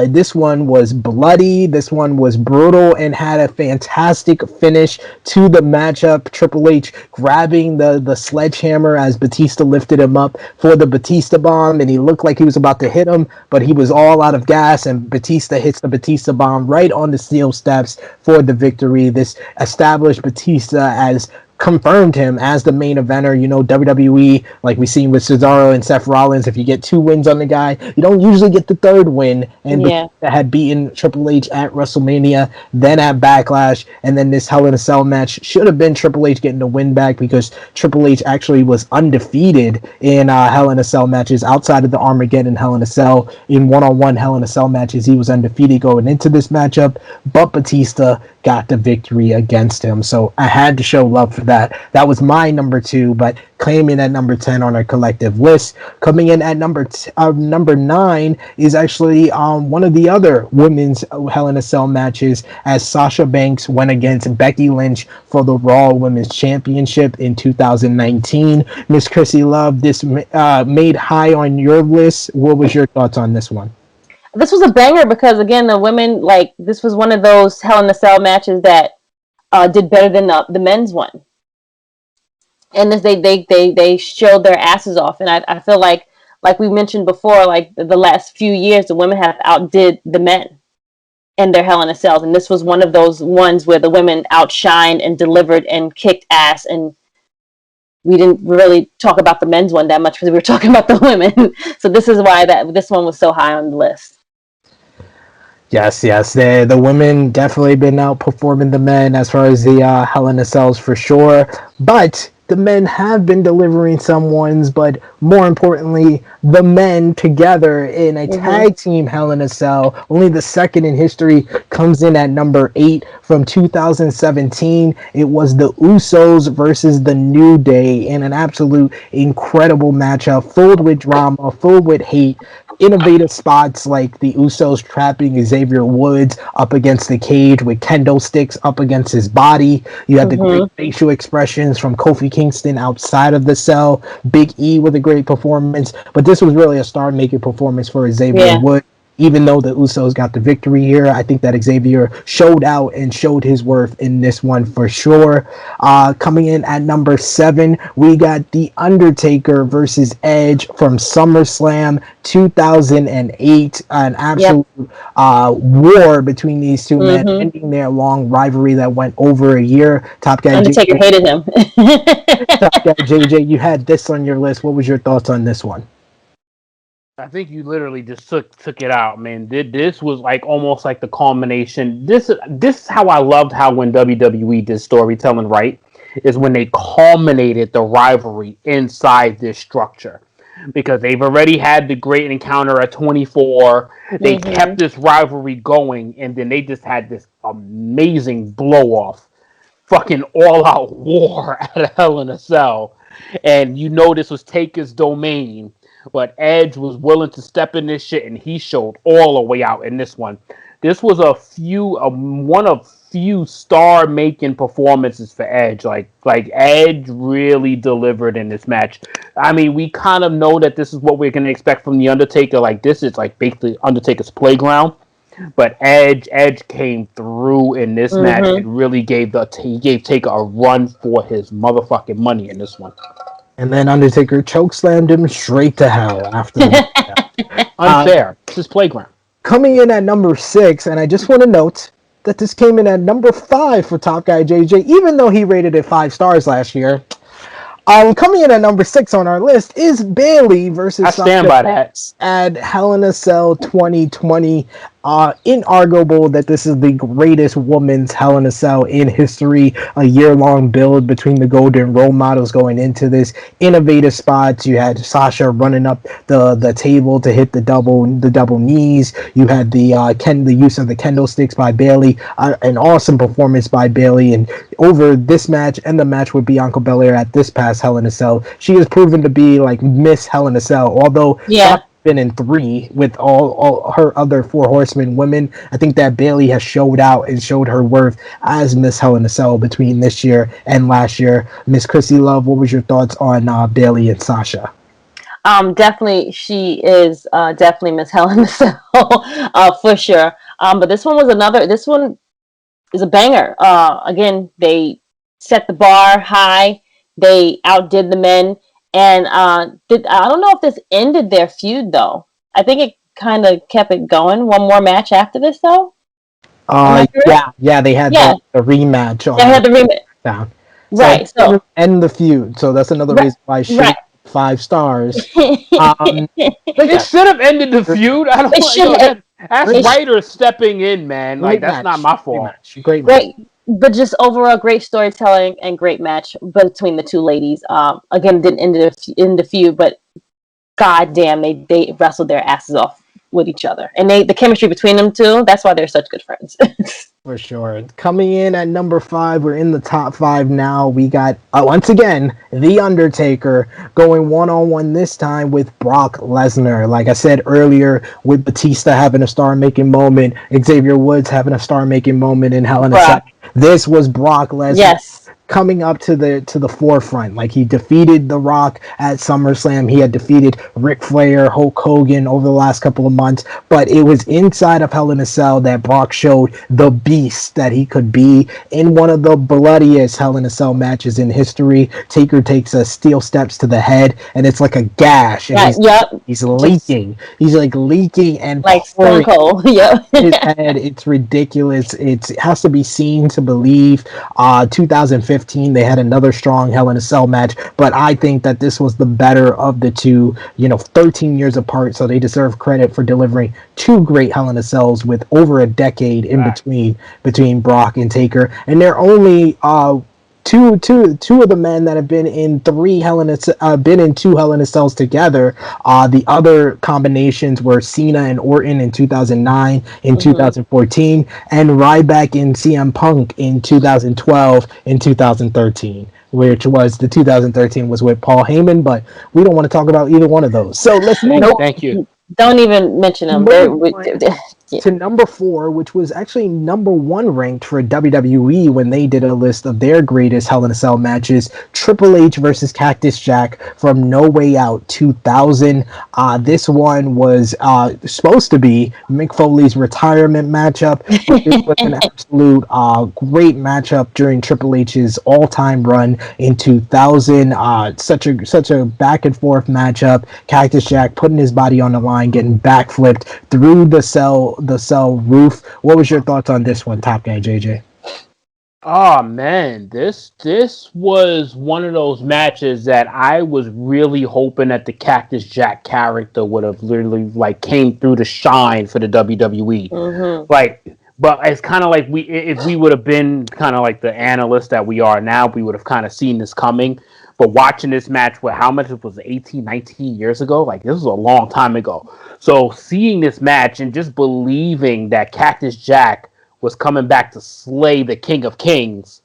This one was bloody. This one was brutal and had a fantastic finish to the matchup. Triple H grabbing the sledgehammer as Batista lifted him up for the Batista bomb, and he looked like he was about to hit him, but he was all out of gas, and Batista hits the Batista bomb right on the steel steps for the victory. This established Batista as confirmed him as the main eventer. You know, WWE, like we seen with Cesaro and Seth Rollins, if you get 2 wins on the guy, you don't usually get the 3rd win. And Yeah. that had beaten Triple H at WrestleMania, then at Backlash, and then this Hell in a Cell match should have been Triple H getting the win back because Triple H actually was undefeated in Hell in a Cell matches outside of the Armageddon Hell in a Cell. In one-on-one Hell in a Cell matches, he was undefeated going into this matchup, but Batista got the victory against him. So I had to show love for that. That was my number 2, but claiming at number 10 on our collective list. Coming in at number 9 is actually one of the other women's Hell in a Cell matches, as Sasha Banks went against Becky Lynch for the Raw Women's Championship in 2019. Miss Krssi Love, this made high on your list. What was your thoughts on this one? This was a banger because, again, the women, like, this was one of those Hell in a Cell matches that did better than the men's one. And this, they showed their asses off. And I feel like we mentioned before, like the last few years, the women have outdid the men in their Hell in a Cells. And this was one of those ones where the women outshined and delivered and kicked ass. And we didn't really talk about the men's one that much because we were talking about the women. So this is why this one was so high on the list. Yes. The women definitely been outperforming the men as far as the Hell in a Cells for sure. But the men have been delivering some ones, but more importantly, the men together in a tag team Hell in a Cell, only the second in history, comes in at number 8 from 2017. It was the Usos versus the New Day in an absolute incredible matchup, filled with drama, filled with hate, innovative spots like the Usos trapping Xavier Woods up against the cage with kendo sticks up against his body. You had the great facial expressions from Kofi Kingston outside of the cell. Big E with a great performance, but this was really a star-making performance for Xavier Woods. Even though the Usos got the victory here, I think that Xavier showed out and showed his worth in this one for sure. Coming in at number 7, we got The Undertaker versus Edge from SummerSlam 2008. An absolute war between these two men, ending their long rivalry that went over a year. Top guy Undertaker hated him. Top guy JJ, you had this on your list. What was your thoughts on this one? I think you literally just took it out, man. This was like almost like the culmination. This is how I loved how when WWE did storytelling right, is when they culminated the rivalry inside this structure. Because they've already had the great encounter at 24. They kept this rivalry going, and then they just had this amazing blow-off. Fucking all-out war at Hell in a Cell. And you know this was Taker's domain. But Edge was willing to step in this shit, and he showed all the way out in this one. This was one of few star-making performances for Edge. Like Edge really delivered in this match. I mean, we kind of know that this is what we're gonna expect from the Undertaker. Like this is like basically Undertaker's playground. But Edge came through in this match and really gave Taker a run for his motherfucking money in this one. And then Undertaker chokeslammed him straight to hell after that. Unfair. It's his playground. Coming in at number 6, and I just want to note that this came in at number 5 for Top Guy JJ, even though he rated it 5 stars last year. Coming in at number 6 on our list is Bayley versus I stand by that. At Hell in a Cell 2020. Inarguable that this is the greatest women's Hell in a Cell in history. A year-long build between the Golden role models going into this. Innovative spots. You had Sasha running up the table to hit the double knees. You had the use of the kendo sticks by Bayley. An awesome performance by Bayley. And over this match and the match with Bianca Belair at this past Hell in a Cell, she has proven to be like Miss Hell in a Cell. Although been in 3 with all her other 4 horsemen women, I think that Bayley has showed out and showed her worth as Miss Hell in a Cell between this year and last year. Miss Krssi Love, what was your thoughts on Bayley and Sasha? Definitely, she is definitely Miss Hell in a Cell for sure. But this one is a banger. Again, they set the bar high. They outdid the men. And I don't know if this ended their feud, though. I think it kind of kept it going. One more match after this, though? They had the rematch. They had the rematch. Down. Right. So end the feud. So that's another reason why she right. 5 stars. They should have ended the feud. I don't. It should have. That's writers stepping in, man. Like that's not my fault. Great match. But just overall great storytelling and great match between the two ladies. Again, didn't end the feud, but goddamn, they wrestled their asses off with each other, and the chemistry between them two. That's why they're such good friends. For sure. Coming in at number 5, we're in the top 5 now. We got, once again, The Undertaker going one-on-one this time with Brock Lesnar. Like I said earlier, with Batista having a star-making moment, Xavier Woods having a star-making moment in Hell in a Cell. This was Brock Lesnar coming up to the forefront. Like, he defeated The Rock at SummerSlam. He had defeated Ric Flair, Hulk Hogan over the last couple of months. But it was inside of Hell in a Cell that Brock showed the beast that he could be in one of the bloodiest Hell in a Cell matches in history. Taker takes a steel steps to the head, and it's like a gash. And he's leaking. He's like leaking and like Stone Cold. His head. It's ridiculous. It has to be seen to believe. 2015, they had another strong Hell in a Cell match, but I think that this was the better of the two. 13 years apart, so they deserve credit for delivering 2 great Hell in a Cells with over a decade in between Brock and Taker, and they're only two of the men that have been in 2 Hell in a Cells together. The other combinations were Cena and Orton in 2009, in 2014, and Ryback and CM Punk in 2012 and 2013. Which was the 2013 was with Paul Heyman, but we don't want to talk about either one of those. So let's move on. Thank you. Don't even mention them. To number 4, which was actually number 1 ranked for WWE when they did a list of their greatest Hell in a Cell matches. Triple H versus Cactus Jack from No Way Out 2000. This one was supposed to be Mick Foley's retirement matchup. But this was an absolute great matchup during Triple H's all-time run in 2000. Such a back and forth matchup. Cactus Jack putting his body on the line, getting backflipped through the cell roof. What was your thoughts on this one, Top Guy JJ? Oh man, this was one of those matches that I was really hoping that the Cactus Jack character would have literally came through to shine for the WWE. But it's kind of like if we would have been kind of like the analysts that we are now, we would have kind of seen this coming. But watching this match, how much it was 18, 19 years ago? This was a long time ago. So seeing this match and just believing that Cactus Jack was coming back to slay the King of Kings,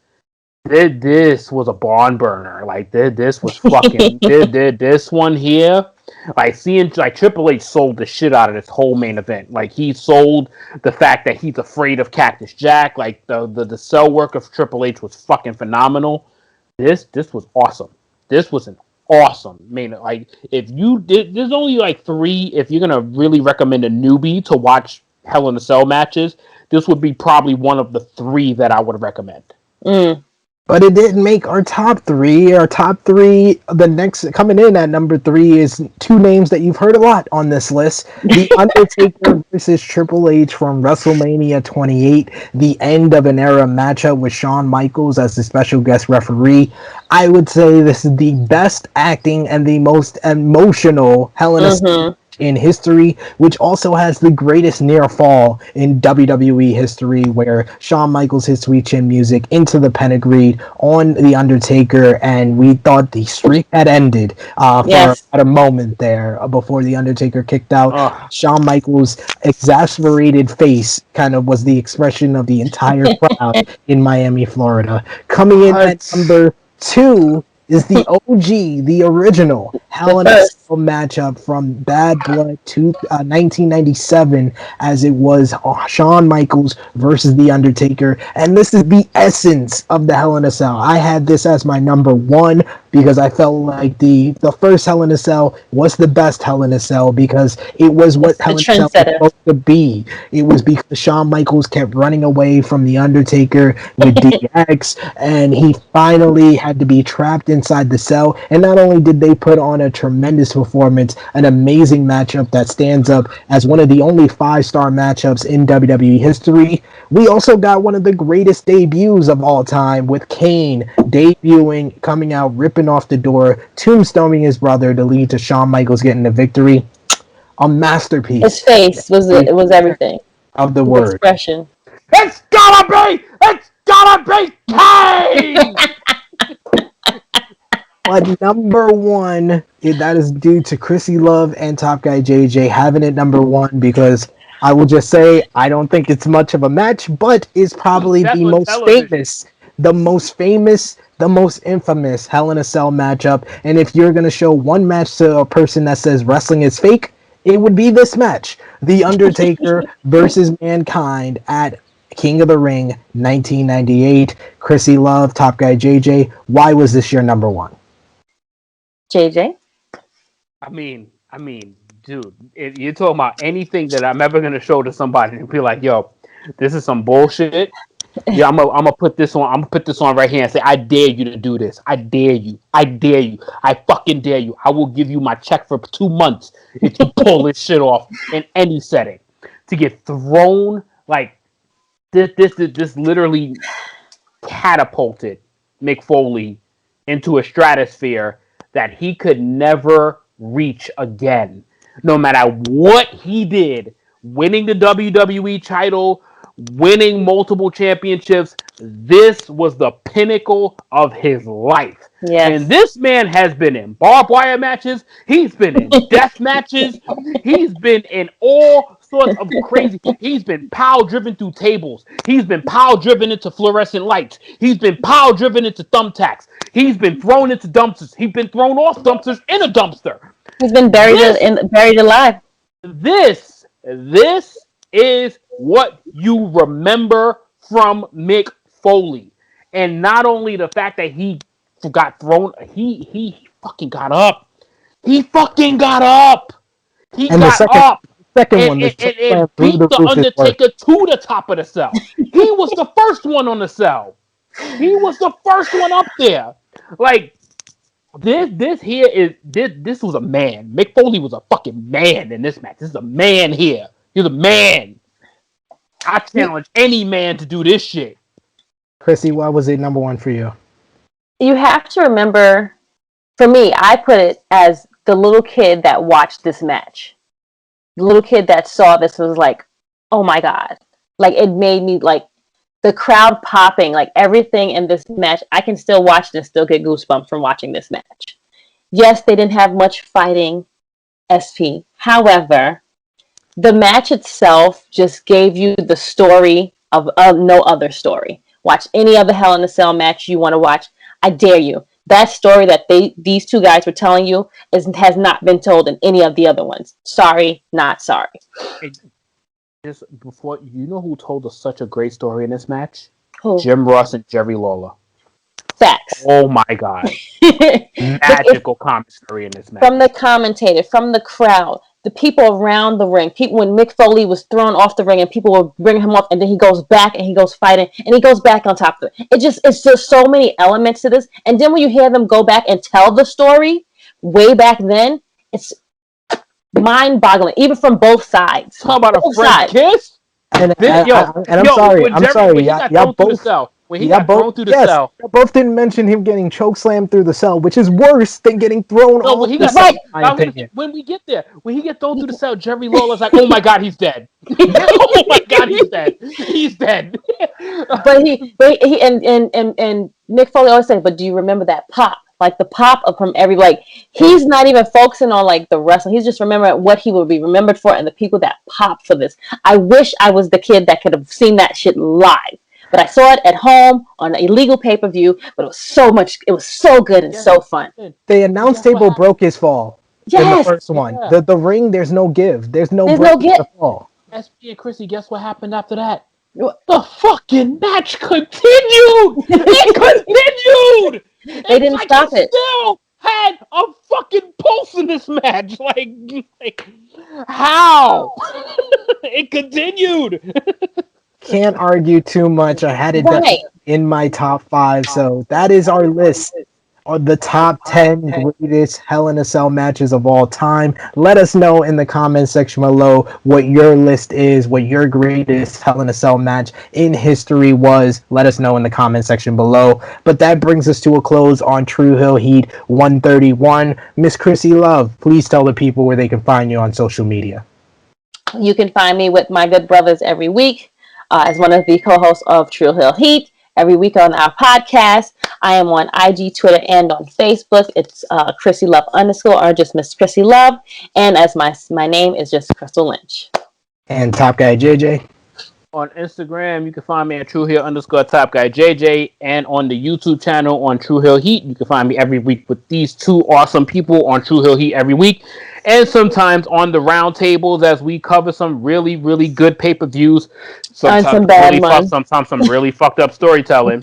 this was a barn burner. This was fucking this one here. Seeing Triple H sold the shit out of this whole main event. He sold the fact that he's afraid of Cactus Jack. The cell work of Triple H was fucking phenomenal. This was awesome. This was an awesome main. If you did, there's only 3. If you're gonna really recommend a newbie to watch Hell in a Cell matches, this would be probably one of the 3 that I would recommend. But it didn't make our top 3. Our top 3, the next coming in at number 3 is 2 names that you've heard a lot on this list. The Undertaker versus Triple H from WrestleMania 28, the end of an era matchup with Shawn Michaels as the special guest referee. I would say this is the best acting and the most emotional Hell in a Cell in history, which also has the greatest near fall in WWE history, where Shawn Michaels hit Sweet Chin Music into the pedigree on The Undertaker, and we thought the streak had ended for a moment there before The Undertaker kicked out. Shawn Michaels' exasperated face kind of was the expression of the entire crowd in Miami, Florida. Coming in at number 2 is the OG, the original Hell in a Cell matchup from Bad Blood 1997, as it was Shawn Michaels versus The Undertaker. And this is the essence of the Hell in a Cell. I had this as my number 1 because I felt like the first Hell in a Cell was the best Hell in a Cell because it was what Hell in a Cell was supposed to be. It was because Shawn Michaels kept running away from The Undertaker with DX, and he finally had to be trapped inside the cell. And not only did they put on on a tremendous performance, an amazing matchup that stands up as one of the only 5-star matchups in WWE history. We also got one of the greatest debuts of all time with Kane debuting, coming out, ripping off the door, tombstoning his brother to lead to Shawn Michaels getting the victory. A masterpiece. His face was everything. Of the His word. expression. It's gotta be Kane! But number one, that is due to Krssi Love and Top Guy JJ having it number one, because I will just say I don't think it's much of a match, but it's probably That's the on most television. famous, the most infamous Hell in a Cell matchup. And if you're going to show one match to a person that says wrestling is fake, it would be this match. The Undertaker versus Mankind at King of the Ring 1998. Krssi Love, Top Guy JJ, why was this your number one? JJ? I mean, dude, if you're talking about anything that I'm ever gonna show to somebody and be like, yo, this is some bullshit. Yeah, I'm gonna put this on. I'm gonna put this on right here and say, I dare you to do this. I dare you. I dare you. I fucking dare you. I will give you my check for 2 months if you pull this shit off in any setting. To get thrown like this literally catapulted Mick Foley into a stratosphere that he could never reach again. No matter what he did, winning the WWE title, winning multiple championships, this was the pinnacle of his life. Yes. And this man has been in barbed wire matches. He's been in death matches. He's been in all sorts of crazy. He's been power driven through tables. He's been power driven into fluorescent lights. He's been power driven into thumbtacks. He's been thrown into dumpsters. He's been thrown off dumpsters in a dumpster. He's been buried alive. This is what you remember from Mick Foley. And not only the fact that he got thrown, he fucking got up. He fucking got up. He And got up. Second And one, beat the Undertaker to the top of the cell. He was the first one on the cell. He was the first one up there. Like, this was a man. Mick Foley was a fucking man in this match. This is a man here. He's a man. I challenge any man to do this shit. Krssi, why was it number one for you? You have to remember, for me, I put it as the little kid that watched this match. The little kid that saw this was like, oh my God. Like, it made me, like, the crowd popping, like, everything in this match. I can still watch this, still get goosebumps from watching this match. Yes, they didn't have much fighting, SP. However, the match itself just gave you the story of no other story. Watch any other Hell in a Cell match you want to watch. I dare you. That story that these two guys were telling you has not been told in any of the other ones. Sorry, not sorry. Just before, you know who told us such a great story in this match? Who? Jim Ross and Jerry Lawler. Facts. Oh my God. Magical commentary in this match. From the commentator, from the crowd, the people around the ring, people when Mick Foley was thrown off the ring and people were bringing him up, and then he goes back and he goes fighting and he goes back on top of it. It's just so many elements to this. And then when you hear them go back and tell the story way back then, it's mind-boggling, even from both sides. Talk about a French kiss? And I'm sorry. Y'all both through the cell. Y'all both didn't mention him getting chokeslammed through the cell, which is worse than getting thrown off the cell. When we get there, when he gets thrown through the cell, Jerry Lawler's like, oh my God, he's dead. Oh my God, he's dead. He's dead. But he and Mick Foley always said, but do you remember that pop? Like the pop of from every, like, he's not even focusing on like the wrestling. He's just remembering what he would be remembered for and the people that popped for this. I wish I was the kid that could have seen that shit live. But I saw it at home on an illegal pay-per-view, but it was so good and so fun. The announce table broke his fall. Yes. In the first one. Yeah. The ring, there's no give. There's no give. The fall. SP and Krssi, guess what happened after that? The fucking match continued! It continued! They didn't stop it. Still had a fucking pulse in this match. Like how? It continued. Can't argue too much. I had it in my top 5, so that is our list are the top 10 greatest Hell in a Cell matches of all time. Let us know in the comment section below what your list is, what your greatest Hell in a Cell match in history was. Let us know in the comment section below. But that brings us to a close on Tru Heel Heat 131. Miss Krssi Love, please tell the people where they can find you on social media. You can find me with my good brothers every week as one of the co-hosts of Tru Heel Heat. Every week on our podcast, I am on IG, Twitter, and on Facebook. It's Krssi Love _ or just Miss Krssi Love. And as my name is just Crystal Lynch. And Top Guy JJ. On Instagram, you can find me at Tru Heel _ Top Guy JJ, and on the YouTube channel on Tru Heel Heat, you can find me every week with these two awesome people on Tru Heel Heat every week, and sometimes on the round tables as we cover some really, really good pay-per-views, sometimes sometimes some really fucked up storytelling,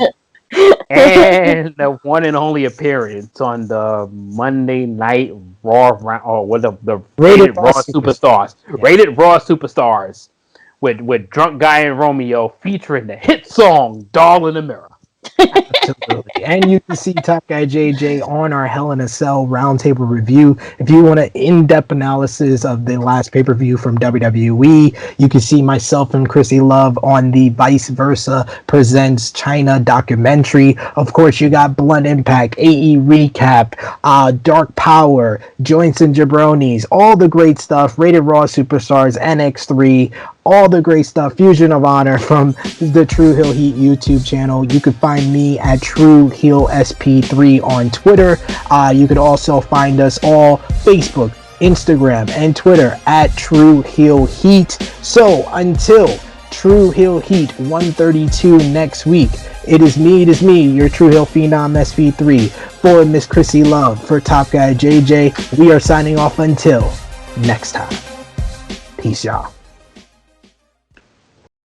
and the one and only appearance on the Monday Night Raw the Rated Raw Superstars, Rated Raw Superstars. With Drunk Guy and Romeo featuring the hit song Doll in the Mirror. Absolutely. And you can see Top Guy JJ on our Hell in a Cell roundtable review. If you want an in-depth analysis of the last pay-per-view from WWE, you can see myself and Krssi Love on the Vice Versa Presents China documentary. Of course, you got Blunt Impact, AE Recap, Dark Power, Joints and Jabronis, all the great stuff, Rated Raw Superstars, NX3, all the great stuff, Fusion of Honor from the Tru Heel Heat YouTube channel. You could find me at Tru Heel SP3 on Twitter. You could also find us all Facebook, Instagram, and Twitter at Tru Heel Heat. So until Tru Heel Heat 132 next week, it is me, your Tru Heel Phenom SP3, for Miss Krssi Love, for Top Guy JJ. We are signing off until next time. Peace, y'all.